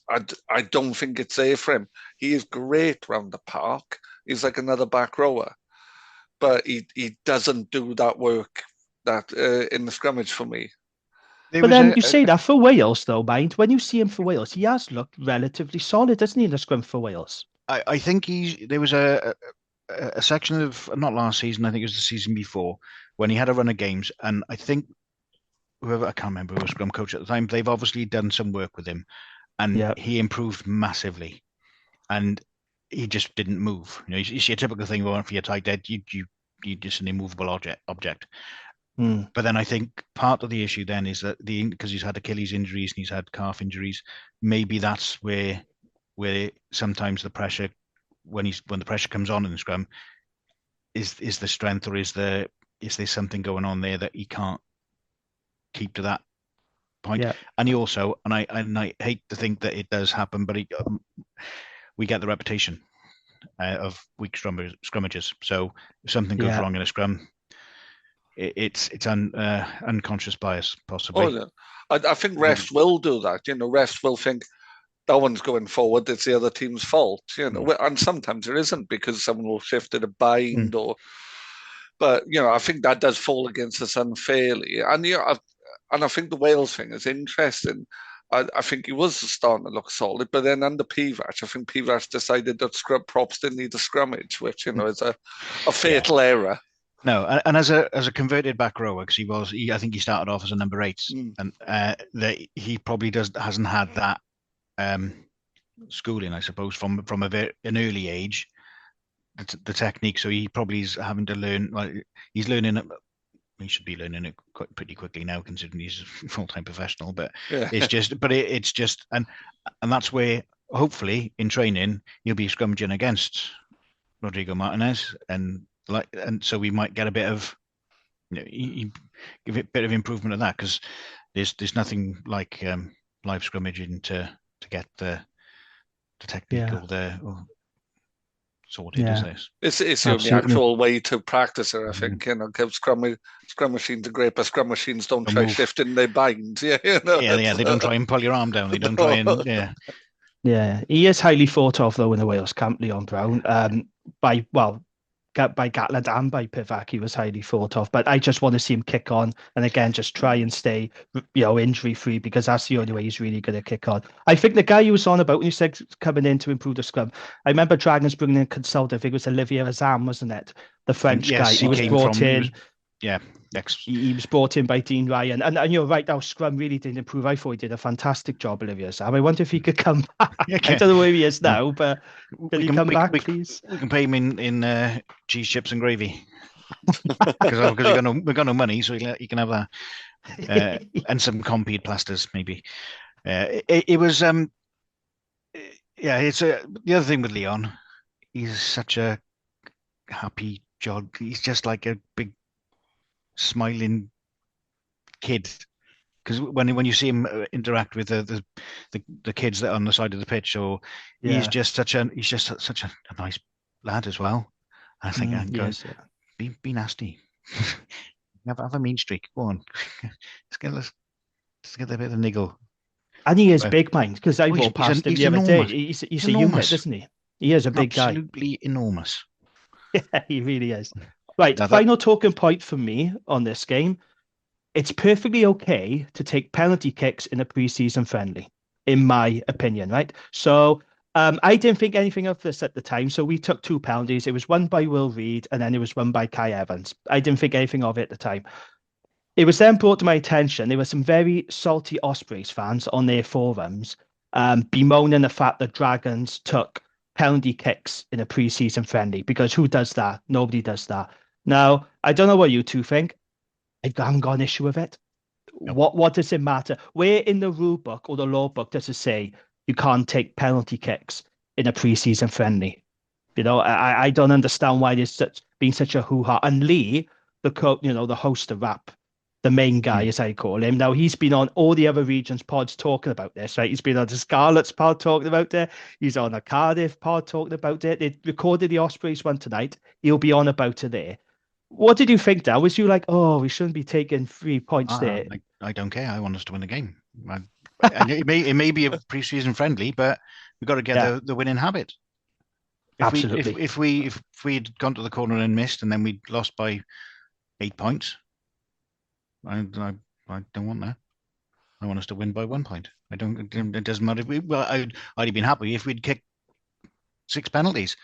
I don't think it's there for him. He is great round the park. He's like another back rower, but he doesn't do that work that in the scrummage for me. But then you say that for Wales, though, mind. When you see him for Wales, he has looked relatively solid, doesn't he, in the scrum for Wales? I think there was a section of, not last season, I think it was the season before, when he had a run of games, and I think I can't remember who was scrum coach at the time, they've obviously done some work with him, and he improved massively, and he just didn't move. It's your typical thing for your tight end, you just an immovable object. But then I think part of the issue then is that because he's had Achilles injuries and he's had calf injuries, maybe that's where sometimes the pressure, when the pressure comes on in the scrum, is the strength, or is there something going on there that he can't keep to that point? And he also, and I hate to think that it does happen, but we get the reputation of weak scrummages. So if something goes wrong in a scrum, it's unconscious bias, possibly. Oh, yeah. I think refs will do that. Refs will think that one's going forward, it's the other team's fault. And sometimes it isn't, because someone will shift it a bind but I think that does fall against us unfairly. And I think the Wales thing is interesting. I think he was starting to look solid, but then under Pivac, I think Pivac decided that scrub props didn't need a scrummage, which is a fatal error. No, and as a converted back rower, because I think he started off as a number 8, and that he probably hasn't had that schooling, I suppose, from an early age, the technique. So he probably is having to learn. He's learning. He should be learning it pretty quickly now, considering he's a full-time professional. But it's just, and that's where hopefully in training he'll be scrummaging against Rodrigo Martinez, and so we might get a bit of, give it a bit of improvement of that, because there's nothing like live scrummaging to get the technique sorted, is this? It's the only actual way to practice it, I think. Because scrum machines are great, but scrum machines don't try shifting their binds. They don't try and pull your arm down. They don't try and Yeah, he is highly thought of though in the Wales camp, Leon Brown. By Gatland and by Pivac, he was highly thought of. But I just want to see him kick on, and again, just try and stay, injury free, because that's the only way he's really going to kick on. I think the guy you was on about when you said coming in to improve the scrum, I remember Dragons bringing in a consultant. I think it was Olivier Azam, wasn't it? The French guy. He was brought in. Yeah, he was brought in by Dean Ryan, and you're right. Our scrum really didn't improve. I thought he did a fantastic job, Olivia Sam. I wonder if he could come back. I don't know where he is now, but can he come back, please? We can pay him in cheese, chips, and gravy because we got no money, so he can have that and some Compeed plasters maybe. It was yeah. It's the other thing with Leon. He's such a happy jog. He's just like a big smiling kid. Because when you see him interact with the kids that are on the side of the pitch, he's just such a nice lad as well. I think yes, be nasty, have a mean streak. Go on, let's get a bit of niggle. And he is big, mind, because I walked past him the other day. He's a unit, isn't he? He is a big guy. Absolutely enormous. Yeah, he really is. Right, final talking point for me on this game. It's perfectly okay to take penalty kicks in a pre-season friendly, in my opinion, right? So I didn't think anything of this at the time. So we took 2 penalties. It was one by Will Reed and then it was one by Kai Evans. I didn't think anything of it at the time. It was then brought to my attention. There were some very salty Ospreys fans on their forums bemoaning the fact that Dragons took penalty kicks in a pre-season friendly, because who does that? Nobody does that. Now, I don't know what you two think. I haven't got an issue with it. Nope. What does it matter? Where in the rule book or the law book does it say you can't take penalty kicks in a pre-season friendly? You know, I don't understand why there's been such a hoo-ha. And Lee, the host of RAP, the main guy, as I call him. Now, he's been on all the other regions pods talking about this, right? He's been on the Scarlet's pod talking about it. He's on a Cardiff pod talking about it. They recorded the Ospreys one tonight. He'll be on about it there. What did you think, Dan? Was you like, oh, we shouldn't be taking 3 points there? I don't care. I want us to win the game. And it may be a pre-season friendly, but we've got to get the winning habit. Absolutely. If we'd gone to the corner and missed, and then we'd lost by 8 points, I don't want that. I want us to win by 1 point. It doesn't matter. I'd have been happy if we'd kicked 6 penalties.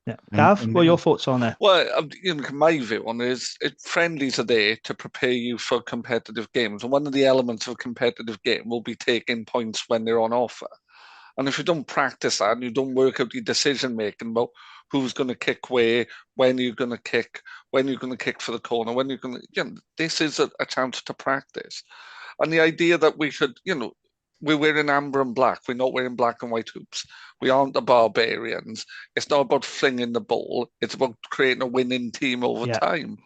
Yeah, Gav, what are your thoughts on it? Well, my view on it is friendlies are there to prepare you for competitive games. And one of the elements of a competitive game will be taking points when they're on offer. And if you don't practice that and you don't work out your decision making about who's going to kick where, when you're going to kick, when you're going to kick for the corner, when you're going to, this is a chance to practice. And the idea that we should, we're wearing amber and black. We're not wearing black and white hoops. We aren't the barbarians. It's not about flinging the ball. It's about creating a winning team over time.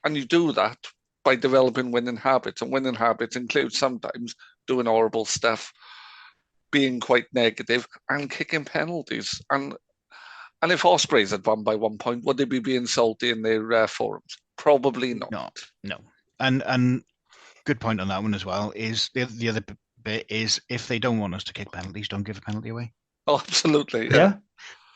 And you do that by developing winning habits. And winning habits include sometimes doing horrible stuff, being quite negative, and kicking penalties. And if Ospreys had won by 1 point, would they be being salty in their forums? Probably not. No. And good point on that one as well is the other bit is if they don't want us to kick penalties, don't give a penalty away. Oh, absolutely. Yeah.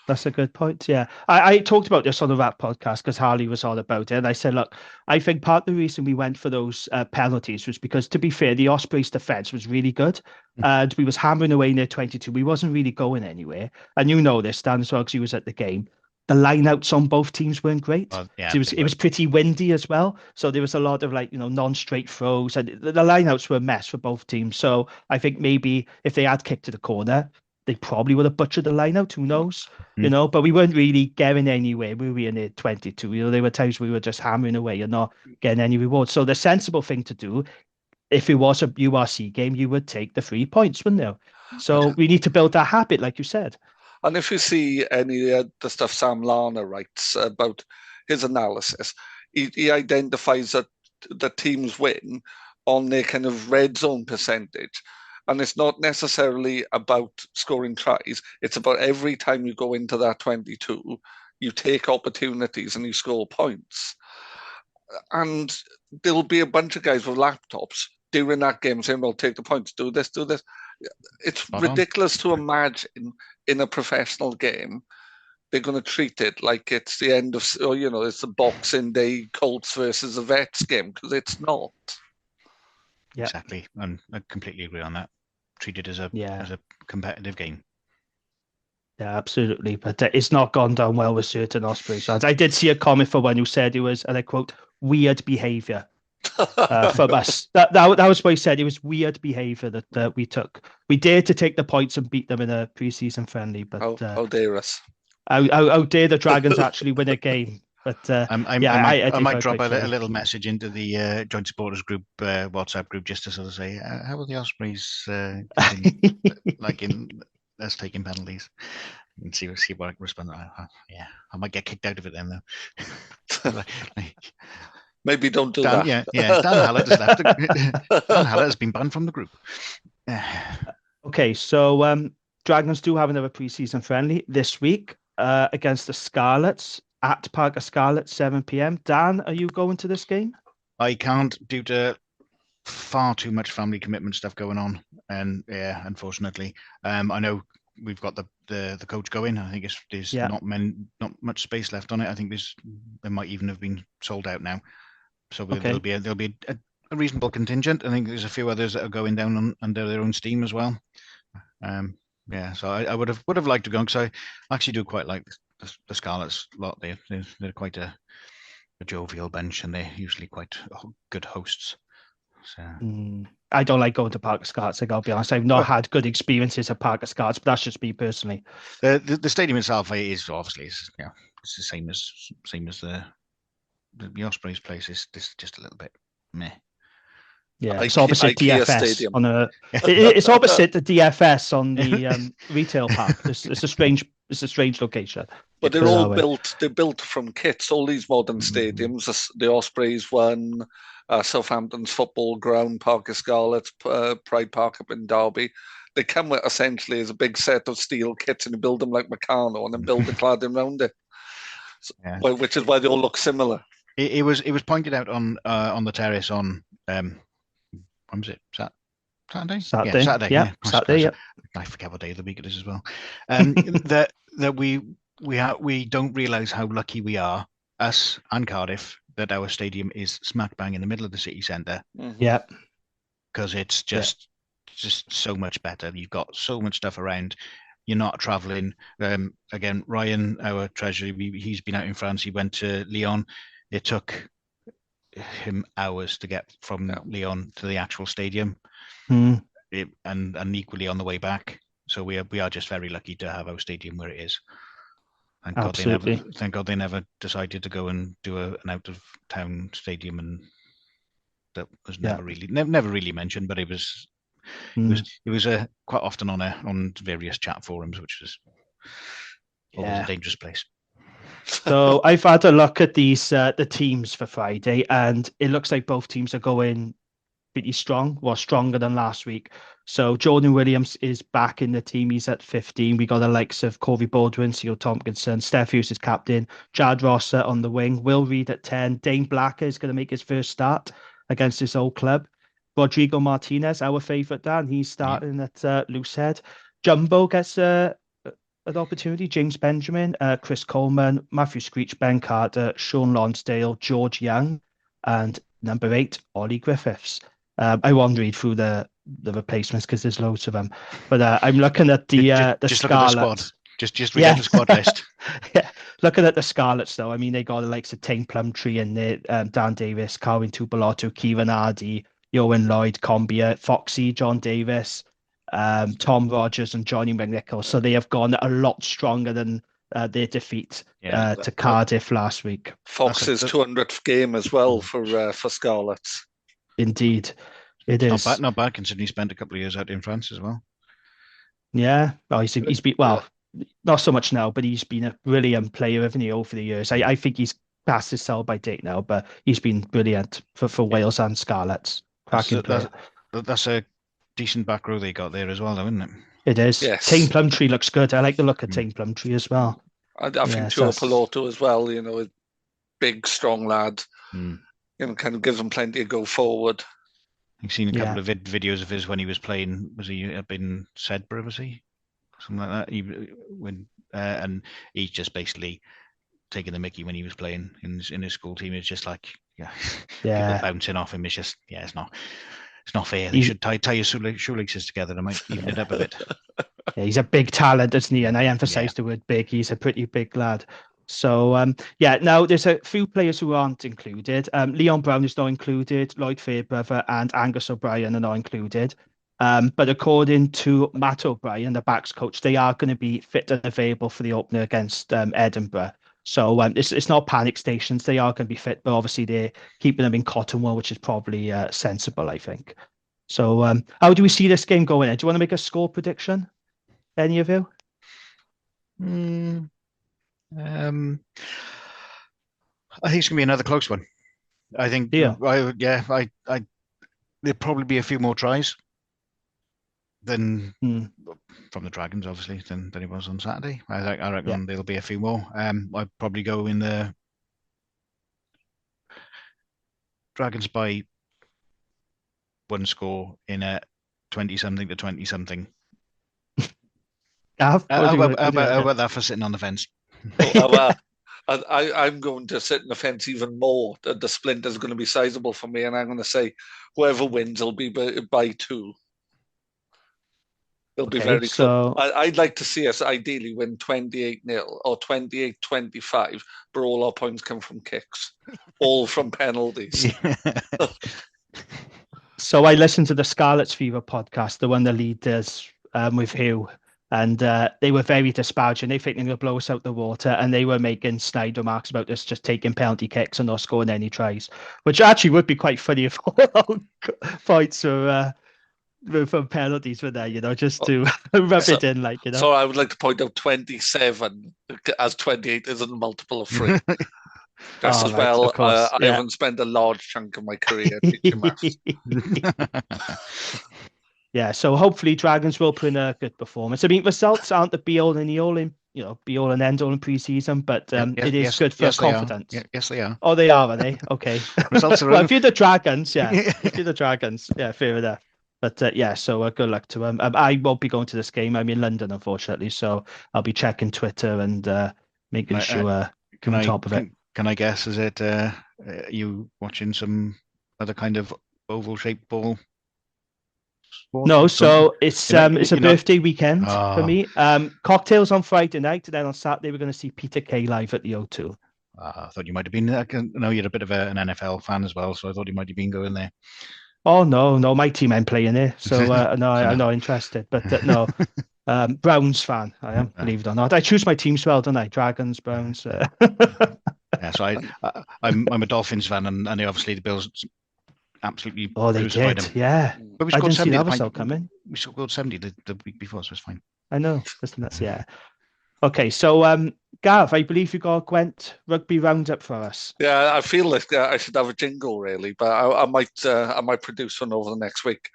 That's a good point. Yeah. I talked about this on the RAP podcast because Harley was all about it. And I said, look, I think part of the reason we went for those penalties was because, to be fair, the Ospreys defense was really good. And we was hammering away near 22. We wasn't really going anywhere. And you know this, Dan, as well, because he was at the game. The lineouts on both teams weren't great. So it was pretty windy as well. So there was a lot of non-straight throws, and the lineouts were a mess for both teams. So I think maybe if they had kicked to the corner, they probably would have butchered the lineout. Who knows? But we weren't really getting anywhere. We were in the 22. There were times we were just hammering away and not getting any reward. So the sensible thing to do, if it was a URC game, you would take the 3 points, wouldn't you? So we need to build that habit, like you said. And if you see any of the stuff Sam Lana writes about his analysis, he identifies that the teams win on their kind of red zone percentage. And it's not necessarily about scoring tries. It's about every time you go into that 22, you take opportunities and you score points. And there'll be a bunch of guys with laptops during that game saying, well, take the points, do this, do this. It's ridiculous to imagine in a professional game they're going to treat it like it's the end of, it's the Boxing Day Colts versus the Vets game, because it's not. Yeah. Exactly. And I completely agree on that. Treat it as a competitive game. Yeah, absolutely. But it's not gone down well with certain Ospreys fans. I did see a comment for one who said it was, and I quote, weird behaviour from us. That was what he said. It was weird behaviour that we took. We dared to take the points and beat them in a pre-season friendly, but how dare us? How dare the Dragons actually win a game? But I might take drop a quite little message into the joint supporters group WhatsApp group just to sort of say, how are the Ospreys us taking penalties, and see what respond. Yeah, I might get kicked out of it then though. Maybe don't do that. Dan Hallett has left. Dan Hallett has been banned from the group. Okay, so Dragons do have another pre-season friendly this week against the Scarlets at Parker Scarlet, 7 p.m. Dan, are you going to this game? I can't due to far too much family commitment stuff going on, and unfortunately, I know we've got the coach going. I think there's not much space left on it. I think there might even have been sold out now. So there'll be a reasonable contingent. I think there's a few others that are going down under their own steam as well. So I would have liked to go because I actually do quite like the Scarlets lot. They're quite a jovial bunch, and they're usually quite good hosts. So. I don't like going to Parker Scarlets. I gotta be honest. I've not had good experiences at Parker Scarlets, but that's just me personally. The stadium itself is obviously it's the same as the Ospreys place. It's just a little bit meh. Yeah, it's opposite DFS it's opposite the DFS on the retail park. It's a strange location. But they're all built. They're built from kits. All these modern stadiums. The Ospreys one, Southampton's football ground, Parker Scarlet, Pride Park up in Derby. They come with essentially as a big set of steel kits, and you build them like Meccano, and then build the cladding around it. Which is why they all look similar. It was pointed out on the terrace on when was it? Saturday? Saturday. Yeah, Saturday. Yeah. I forget what day of the week it is as well. That we don't realise how lucky we are, us and Cardiff, that our stadium is smack bang in the middle of the city centre. Yeah, because it's just so much better. You've got so much stuff around. You're not travelling. Again, Ryan, our treasurer, he's been out in France. He went to Lyon. It took him hours to get from Lyon to the actual stadium, and equally on the way back. So we are just very lucky to have our stadium where it is. Thank God they never decided to go and do an out of town stadium, and that was never really mentioned. But it was quite often on various chat forums, which was always a dangerous place. So I've had a look at these the teams for Friday, and it looks like both teams are going pretty strong, stronger than last week. So Jordan Williams is back in the team. He's at 15. We got the likes of Corey Baldwin, Seal Tompkinson, Steph Hughes is captain, Jad Rosser on the wing, Will Reed at 10. Dane Blacker is going to make his first start against his old club. Rodrigo Martinez, our favourite, Dan, he's starting at Loosehead. Jumbo gets an opportunity. James Benjamin, Chris Coleman, Matthew Screech, Ben Carter, Sean Lonsdale, George Young, and number 8, Ollie Griffiths. I won't read through the replacements because there's loads of them. But I'm looking at the Scarlets. Just read out the squad list. Yeah, looking at the Scarlets though, I mean they got the likes of Tane Plumtree in there, Dan Davis, Carwyn Tupelotu, Kieran Hardy, Owen Lloyd, Combia, Foxy, John Davis, Tom Rogers, and Johnny McNichol. So they have gone a lot stronger than their defeat to Cardiff last week. Fox's 200th game as well for Scarlets. Indeed, it is not bad considering he spent a couple of years out in France as well. Yeah, well, he's been not so much now, but he's been a brilliant player, hasn't he, over the years? I think he's past his sell-by date now, but he's been brilliant for Wales and Scarlets. That's a decent back row they got there as well, though, isn't it? It is. Yes. Tane Plumtree looks good. I like the look of Tane Plumtree as well. I think Tupelotu as well. A big, strong lad. Kind of gives him plenty to go forward. I've seen a couple of videos of his when he was playing. Was he up in Sedbergh? Was he something like that? And he's just basically taking the mickey when he was playing in his school team. It's just like people bouncing off him. It's just it's not it's not fair. They should tie your shoelaces together. They might even it up a bit. Yeah, he's a big talent, isn't he? And I emphasize the word big. He's a pretty big lad. So, now there's a few players who aren't included. Leon Brown is not included. Lloyd Fairbrother and Angus O'Brien are not included. But according to Matt O'Brien, the backs coach, they are going to be fit and available for the opener against Edinburgh. So it's not panic stations. They are going to be fit, but obviously they're keeping them in cotton wool, which is probably sensible, I think. So how do we see this game going? Do you want to make a score prediction? Any of you? I think it's gonna be another close one. I think. Yeah. There'll probably be a few more tries than from the Dragons, obviously, than it was on Saturday. I reckon there'll be a few more. I'd probably go in the Dragons by one score in a 20-something to 20-something. How about that for sitting on the fence? I'm going to sit on the fence even more. The splint is going to be sizable for me, and I'm going to say whoever wins will be by 2. It'll be very close. I'd like to see us ideally win 28-0 or 28-25, but all our points come from kicks, all from penalties. So I listened to the Scarlet's Fever podcast, the one the lead does with Hugh. And they were very disparaging. They think they're going to blow us out the water. And they were making snide remarks about us just taking penalty kicks and not scoring any tries, which actually would be quite funny if all fights were from penalties were there, just to rub it in, So I would like to point out 27 as 28 isn't a multiple of 3. Just as well, I haven't spent a large chunk of my career teaching maths. Yeah, so hopefully Dragons will put in a good performance. I mean, results aren't the be all and end all in pre-season, but it is good for confidence. Yes, they are. Oh, they are they? Okay. Results are if you're the Dragons, if you're the Dragons, fair enough. But so good luck to them. I won't be going to this game. I'm in London, unfortunately, so I'll be checking Twitter and making sure I'm on top of it. Can I guess? Is it you watching some other kind of oval-shaped ball? No, so it's a birthday weekend for me. Cocktails on Friday night, and then on Saturday we're going to see Peter Kay live at the O2. I thought you might have been. I know you're a bit of an NFL fan as well, so I thought you might have been going there. Oh no, my team ain't playing there, so no, I'm not interested. But no, Browns fan I am, believe it or not. I choose my teams well, don't I? Dragons, Browns. Yeah, so I'm a Dolphins fan, and obviously the Bills absolutely. Oh, they did, them. Yeah. But we I didn't scored 70 see that result coming. We scored 70 the week before, so it's fine. I know, that's Okay, so Gav, I believe you got a Gwent rugby roundup for us. Yeah, I feel like I should have a jingle really, but I might produce one over the next week.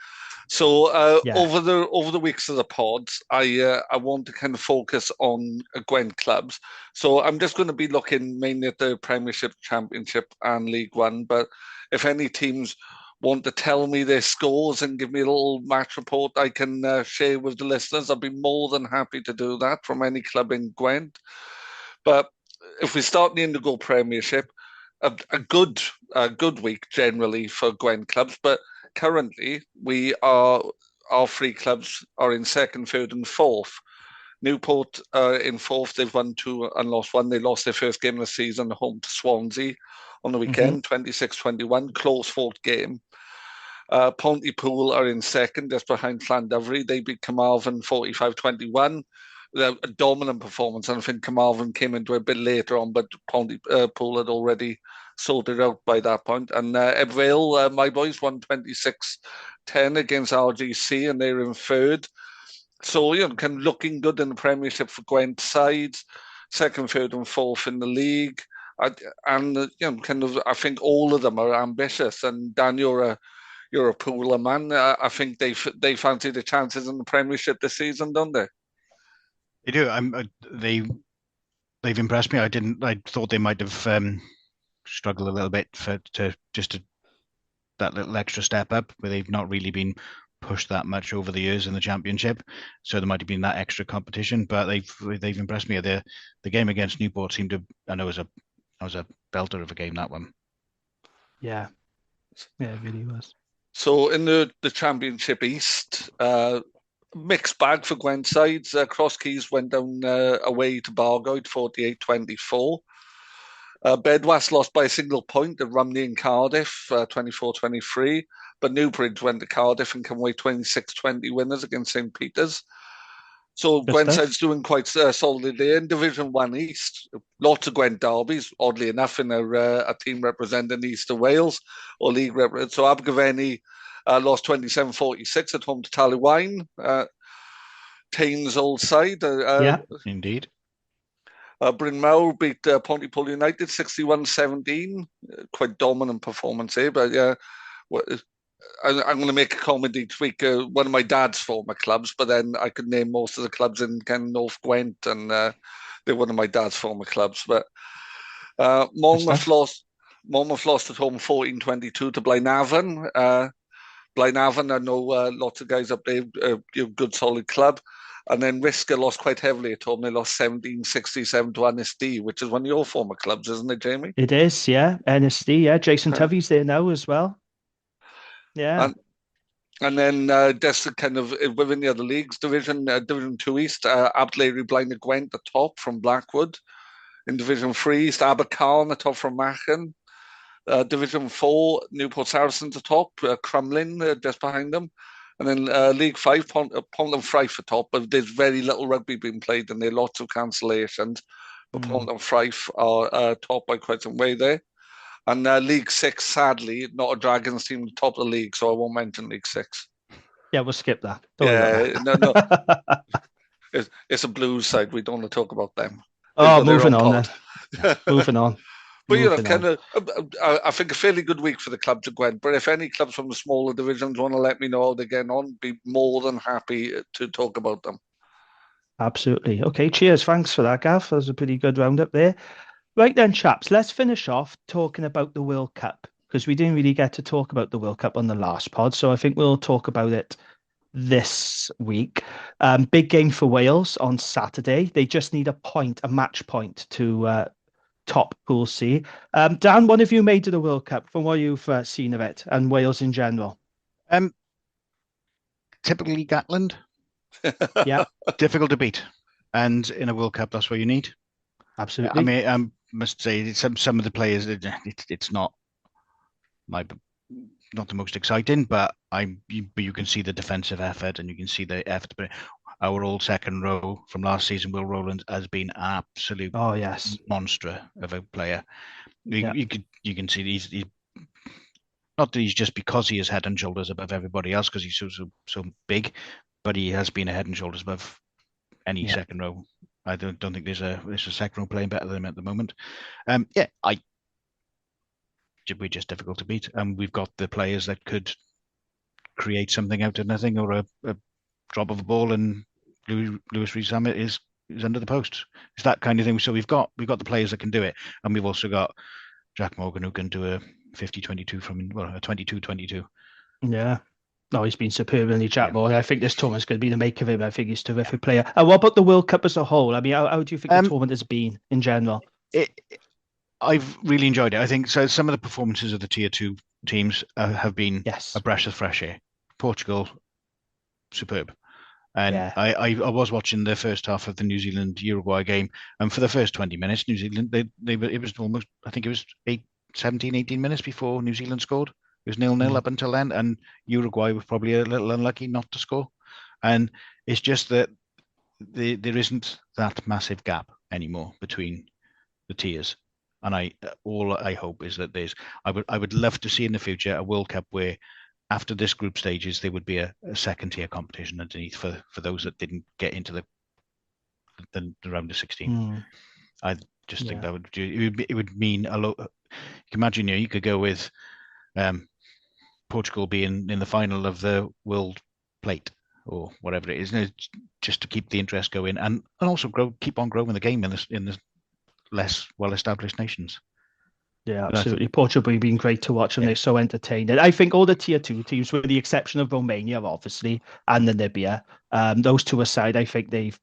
So over the weeks of the pods, I want to kind of focus on Gwent clubs. So I'm just going to be looking mainly at the Premiership, Championship, and League One. But if any teams want to tell me their scores and give me a little match report I can share with the listeners, I'd be more than happy to do that from any club in Gwent. But if we start in the Indigo Premiership, a good week generally for Gwent clubs, but currently our 3 clubs are in 2nd, 3rd and 4th. Newport in 4th, they've won 2 and lost 1. They lost their first game of the season home to Swansea on the weekend, 26-21, close fought game. Pontypool are in 2nd, just behind Llandovery. They beat Carmarthen 45-21. A dominant performance, and I think Carmarthen came into it a bit later on, but Pontypool had already sorted out by that point. And Ebbvale, my boys, won 26-10 against RGC, and they're in 3rd. So, kind of looking good in the Premiership for Gwent sides, 2nd, 3rd and 4th in the league. Kind of, I think all of them are ambitious. And Dan, you're a Pooler man. I think they fancy the chances in the Premiership this season, don't they? They do. They've impressed me. I thought they might have struggled a little bit to that little extra step up, where they've not really been pushed that much over the years in the Championship. So there might have been that extra competition, but they've impressed me. The game against Newport seemed to. I know it was a belter of a game, that one. Yeah, it really was. So in the Championship East, mixed bag for Gwent sides. Cross Keys went down away to Bargoed 48-24. Bedwas lost by a single point at Rumney and Cardiff 24-23. But Newbridge went to Cardiff and came away 26-20 winners against St. Peter's. So Gwent side's doing quite solidly there. In Division 1 East, lots of Gwent derbies, oddly enough, in a team representing East of Wales, or league representative. So Abergavenny lost 27-46 at home to Tallywine. Thames old side. Yeah, indeed. Bryn Mawr beat Pontypool United 61-17. Quite dominant performance here, but yeah. I'm going to make a comment each week. One of my dad's former clubs, but then I could name most of the clubs in North Gwent, and they're one of my dad's former clubs. But Monmouth lost at home 14-22 to Blaenavon. Blaenavon, I know lots of guys up there, good solid club. And then Risca lost quite heavily at home. They lost 17-67 to NSD, which is one of your former clubs, isn't it, Jamie? It is, yeah. NSD, yeah. Jason Tovey's there now as well. Yeah. And then just kind of within the other leagues, Division 2 East, Abtley Blaenau Gwent at top from Blackwood. In Division 3 East, Abercarn at top from Machen. Division 4, Newport Saracens at top, Crumlin just behind them. And then League 5, Pont and Fife at top, but there's very little rugby being played and there are lots of cancellations. But Pont and Fife are top by quite some way there. And League 6, sadly, not a Dragons team top of the league, so I won't mention League 6. Yeah, we'll skip that. No. It's a Blues side. We don't want to talk about them. Moving on then. Moving on. But, I think a fairly good week for the clubs of Gwent. But if any clubs from the smaller divisions want to let me know how they're getting on, be more than happy to talk about them. Absolutely. Okay, cheers. Thanks for that, Gav. That was a pretty good roundup there. Right then, chaps, let's finish off talking about the World Cup, because we didn't really get to talk about the World Cup on the last pod. So I think we'll talk about it this week. Big game for Wales on Saturday. They just need a match point to top Pool C. Dan, what have you made of the World Cup from what you've seen of it and Wales in general? Typically Gatland. Yeah. Difficult to beat. And in a World Cup, that's what you need. Absolutely. I mean, I must say some of the players, it's not not the most exciting, but you can see the defensive effort and you can see the effort. But our old second row from last season, Will Rowland, has been an absolute monster of a player. You can see he's not that he's just because he is head and shoulders above everybody else because he's so big, but he has been a head and shoulders above any second row. I don't think there's a second row playing better than him at the moment. We're just difficult to beat, and we've got the players that could create something out of nothing, or a drop of a ball, and Lewis Rees-Zammit is under the post. It's that kind of thing. So we've got the players that can do it, and we've also got Jack Morgan who can do a 50-22 from a 22-22. Yeah. No, he's been superb in the Jack Morgan. I think this tournament's going to be the make of him. I think he's a terrific player. And what about the World Cup as a whole? I mean, how do you think the tournament has been in general? I've really enjoyed it. I think so. Some of the performances of the tier 2 teams have been a breath of fresh air. Portugal, superb. And I was watching the first half of the New Zealand Uruguay game, and for the first 20 minutes, New Zealand it was almost, I think it was 17, 18 minutes before New Zealand scored. It was 0-0 up until then, and Uruguay was probably a little unlucky not to score. And it's just that there isn't that massive gap anymore between the tiers. And all I hope is that I would love to see in the future a World Cup where after this group stages there would be a second tier competition underneath for those that didn't get into the round of 16. I just think that would mean a lot. You can imagine, you could go with Portugal being in the final of the World Plate or whatever it is, just to keep the interest going and also keep on growing the game in the less well-established nations. Yeah, absolutely. Portugal have been great to watch, and they're so entertaining. I think all the tier 2 teams, with the exception of Romania, obviously, and Namibia, those two aside, I think they've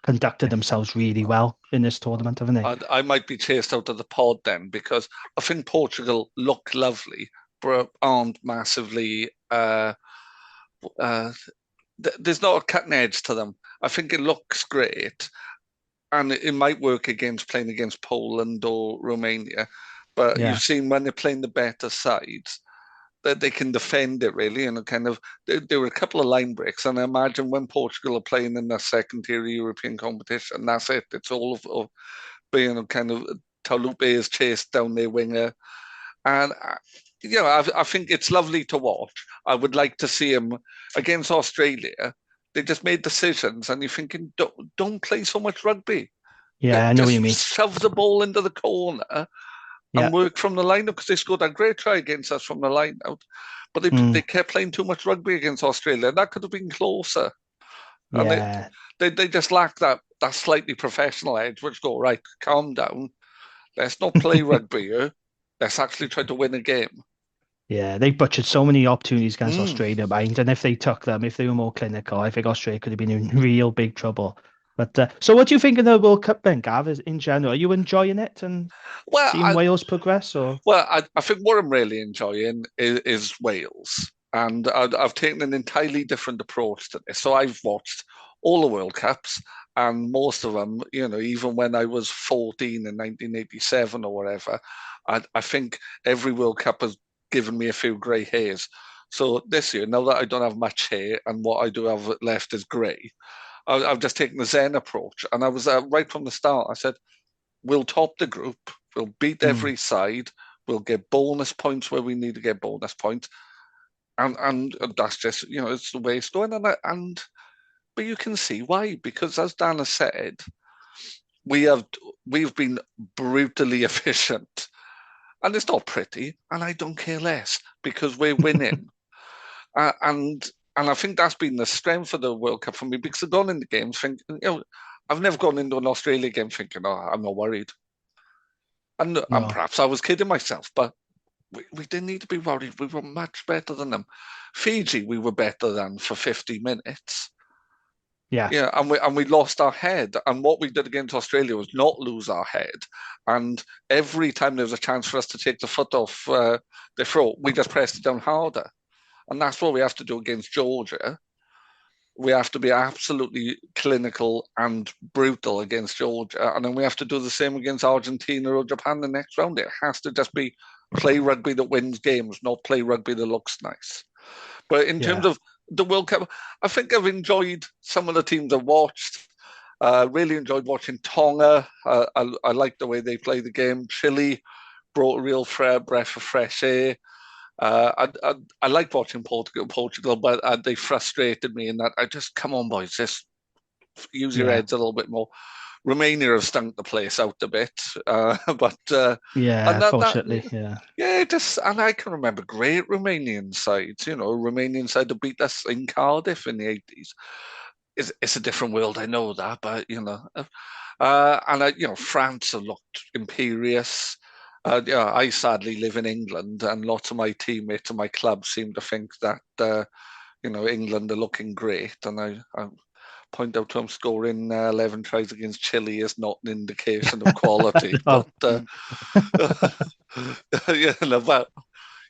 conducted themselves really well in this tournament, haven't they? I might be chased out of the pod then, because I think Portugal look lovely, aren't massively. There's not a cutting edge to them. I think it looks great, and it might work against playing against Poland or Romania. But you've seen when they're playing the better sides, that they can defend it really, and kind of there were a couple of line breaks. And I imagine when Portugal are playing in the second-tier European competition, that's it. It's all of being kind of Taulupe is chased down their winger, and I think it's lovely to watch. I would like to see him against Australia. They just made decisions, and you're thinking, don't play so much rugby. Yeah, I know what you mean. Shove the ball into the corner and work from the line-out, because they scored a great try against us from the line-out, but they kept playing too much rugby against Australia. That could have been closer. And they just lack that slightly professional edge, which go, right, calm down. Let's not play rugby here. Let's actually try to win a game. Yeah, they butchered so many opportunities against Australia, mind. And if they took them, if they were more clinical, I think Australia could have been in real big trouble. But so what do you think of the World Cup then, Gav, in general? Are you enjoying it and seeing Wales progress? Or I think what I'm really enjoying is Wales. And I've taken an entirely different approach to this. So I've watched all the World Cups, and most of them, even when I was 14 in 1987 or whatever, I think every World Cup has given me a few grey hairs. So this year, now that I don't have much hair and what I do have left is grey, I've just taken the Zen approach. And I was right from the start, I said, we'll top the group, we'll beat every side, we'll get bonus points where we need to get bonus points. And that's just, it's the way it's going. But you can see why, because as Dan has said, we've been brutally efficient. And it's not pretty, and I don't care less, because we're winning. And I think that's been the strength of the World Cup for me, because I've gone into games thinking, I've never gone into an Australia game thinking, I'm not worried. And perhaps I was kidding myself, but we didn't need to be worried. We were much better than them. Fiji, we were better than for 50 minutes. Yeah, and we lost our head. And what we did against Australia was not lose our head. And every time there was a chance for us to take the foot off the throat, we just pressed it down harder. And that's what we have to do against Georgia. We have to be absolutely clinical and brutal against Georgia. And then we have to do the same against Argentina or Japan the next round. It has to just be play rugby that wins games, not play rugby that looks nice. But in terms of the World Cup, I think I've enjoyed some of the teams I've watched. Really enjoyed watching Tonga. I like the way they play the game. Chile brought a real breath of fresh air. I like watching Portugal, but they frustrated me in that I just, come on, boys, just use your heads a little bit more. Romania have stunk the place out a bit, unfortunately, and I can remember great Romanian sides. Romanian side that beat us in Cardiff in the 80s. It's a different world, I know that, but France have looked imperious. I sadly live in England, and lots of my teammates and my club seem to think that England are looking great, and I point out to them scoring 11 tries against Chile is not an indication of quality. But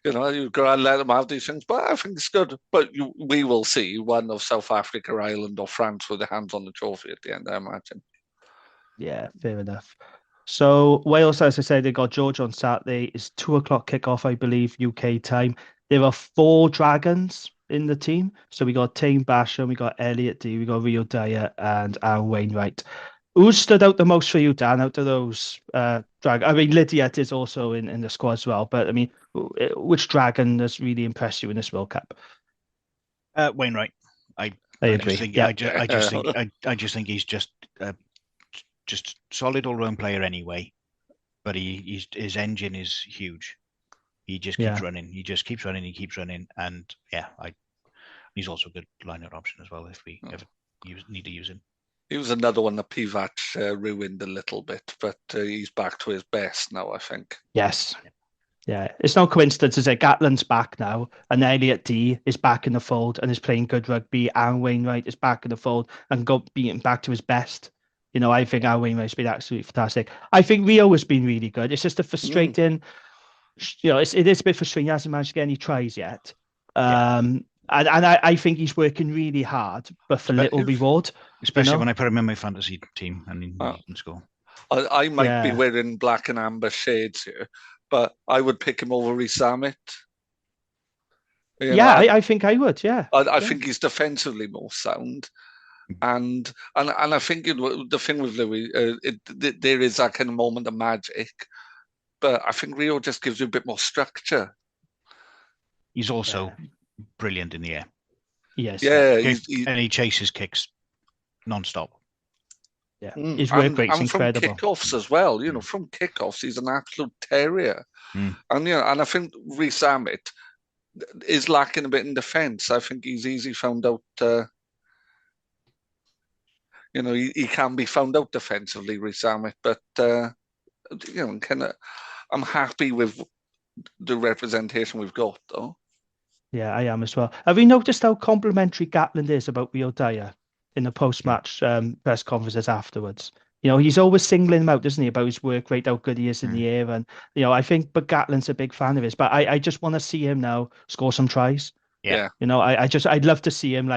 you go and let them have these things. But I think it's good. But we will see one of South Africa, Ireland, or France with their hands on the trophy at the end, I imagine. Yeah, fair enough. So Wales, as I said, they got Georgia on Saturday. It's 2:00 kickoff, I believe, UK time. There are 4 Dragons in the team. So we got Tane Basham, we got Elliot Dee, we got Rio Dyer, and Aaron Wainwright. Who stood out the most for you, Dan, out of those Dragons? I mean, Lydiate is also in the squad as well, but I mean, which Dragon has really impressed you in this World Cup? Wainwright. I agree. I just think he's just solid all-round player anyway, but his engine is huge. He just keeps running. He just keeps running. He keeps running, and he's also a good line-out option as well if we ever need to use him. He was another one that Pivac ruined a little bit, but he's back to his best now, I think. Yes. Yeah, it's no coincidence, is it? Gatland's back now, and Elliot Dee is back in the fold and is playing good rugby. Aaron Wainwright is back in the fold and beating back to his best. I think Aaron Wainwright's been absolutely fantastic. I think Rio has been really good. It's just a frustrating it is a bit frustrating. He hasn't managed to get any tries yet. And I think he's working really hard, but for little reward. Especially when I put him in my fantasy team and he can score. I might be wearing black and amber shades here, but I would pick him over Rees-Zammit. I think I would. Yeah, I think he's defensively more sound, and I think the thing with Louis, there is that kind of moment of magic, but I think Rio just gives you a bit more structure. He's also brilliant in the air. Yes. Yeah, and he chases kicks non-stop. Yeah, his work rate's incredible. From kickoffs as well. From kickoffs, he's an absolute terrier. And I think Rees-Zammit is lacking a bit in defence. I think he's easily found out. He can be found out defensively, Rees-Zammit, but I'm happy with the representation we've got, though. Yeah, I am as well. Have you noticed how complimentary Gatland is about Rio Dyer in the post-match press conferences afterwards? He's always singling him out, isn't he, about his work rate, how good he is in the air. And, I think, but Gatland's a big fan of his. But I just want to see him now score some tries. Yeah. I'd love to see him,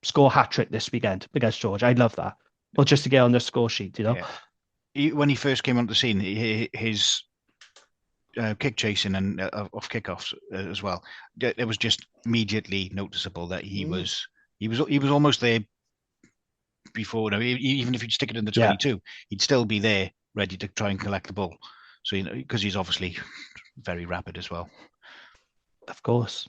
score a hat-trick this weekend against George. I'd love that. Or just to get on the score sheet, Yeah. When he first came onto the scene, his kick chasing and off kickoffs as well, it was just immediately noticeable that he was almost there before. Even if he'd stick it in the 22, he'd still be there ready to try and collect the ball. So because he's obviously very rapid as well. Of course.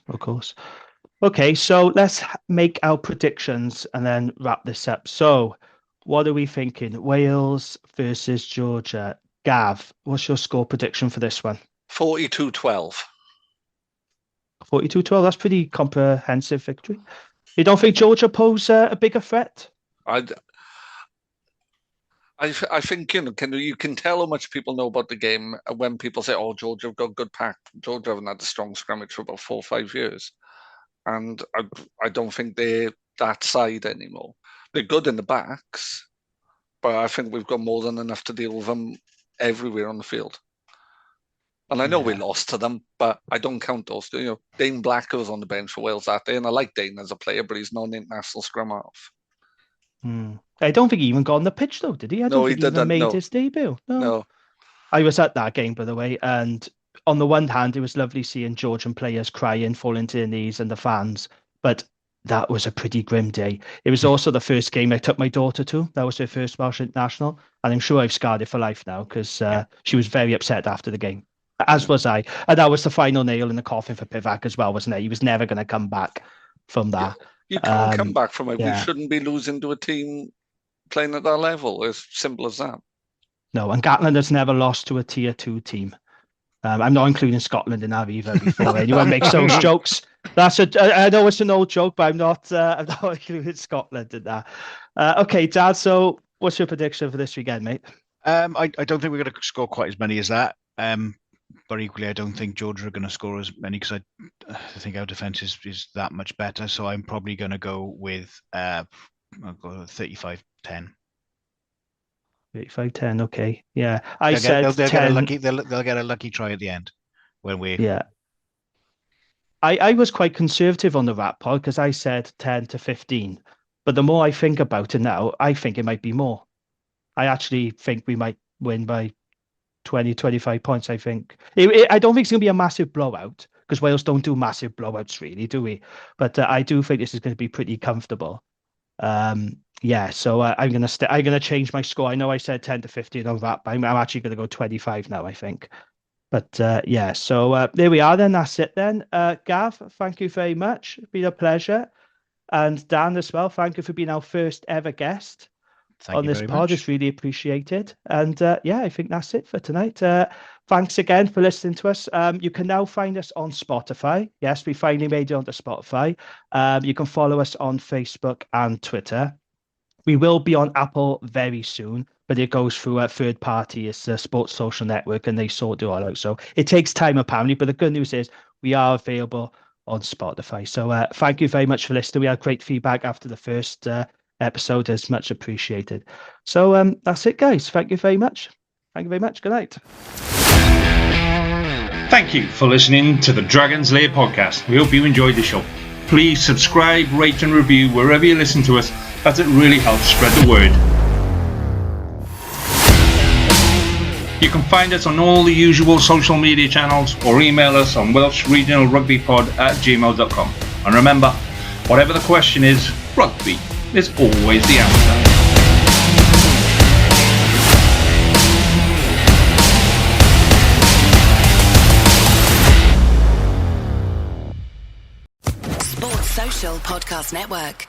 Okay, so let's make our predictions and then wrap this up. So what are we thinking? Wales versus Georgia. Gav, what's your score prediction for this one? 42-12. 42-12, that's pretty comprehensive victory. You don't think Georgia pose a bigger threat? I think, you can tell how much people know about the game when people say, oh, Georgia have got good pack. Georgia haven't had a strong scrummage for about 4 or 5 years. And I don't think they're that side anymore. They're good in the backs, but I think we've got more than enough to deal with them everywhere on the field. And I know we lost to them, but I don't count those. Dane Blacker was on the bench for Wales that day, and I like Dane as a player, but he's not an international scrum half. I don't think he even got on the pitch, though, did he? I don't think he even made his debut. No. I was at that game, by the way, and on the one hand, it was lovely seeing Georgian players crying, falling to their knees, and the fans, but that was a pretty grim day. It was also the first game I took my daughter to. That was her first Welsh international, and I'm sure I've scarred it for life now because she was very upset after the game. As was I. And that was the final nail in the coffin for Pivac as well, wasn't it? He was never going to come back from that. You can't come back from it. We shouldn't be losing to a team playing at that level. As simple as that. No, and Gatland has never lost to a tier 2 team. I'm not including Scotland in that either before anyone makes those jokes. I know it's an old joke, but I'm not including Scotland in that. Okay, Dad, so what's your prediction for this weekend, mate? I don't think we're going to score quite as many as that. But equally, I don't think Georgia are going to score as many because I think our defence is that much better. So I'm probably going to go with 35-10. 35-10, okay. Yeah. They'll get a lucky try at the end when we... Yeah. I was quite conservative on the Rat Pod because I said 10-15. But the more I think about it now, I think it might be more. I actually think we might win by 20-25 points, I think. I don't think it's going to be a massive blowout because Wales don't do massive blowouts, really, do we? But I do think this is going to be pretty comfortable. So I'm going to change my score. I know I said 10-15 on that, but I'm actually going to go 25 now, I think. But so there we are then. That's it then. Gav, thank you very much. It's been a pleasure. And Dan as well, thank you for being our first ever guest on this pod. It's really appreciated. And I think that's it for tonight. Thanks again for listening to us. You can now find us on Spotify. Yes, we finally made it onto Spotify. You can follow us on Facebook and Twitter. We will be on Apple very soon, but it goes through a third party. It's a sports social network and they sort it all out. So it takes time apparently, but the good news is we are available on Spotify. So thank you very much for listening. We had great feedback after the first episode. Is much appreciated. So that's it, guys. Thank you very much. Good night. Thank you for listening to the Dragon's Lair podcast. We hope you enjoyed the show. Please subscribe, rate and review wherever you listen to us, as it really helps spread the word. You can find us on all the usual social media channels or email us on welshregionalrugbypod@gmail.com. And remember, whatever the question is, rugby is always the answer. Sports Social Podcast Network.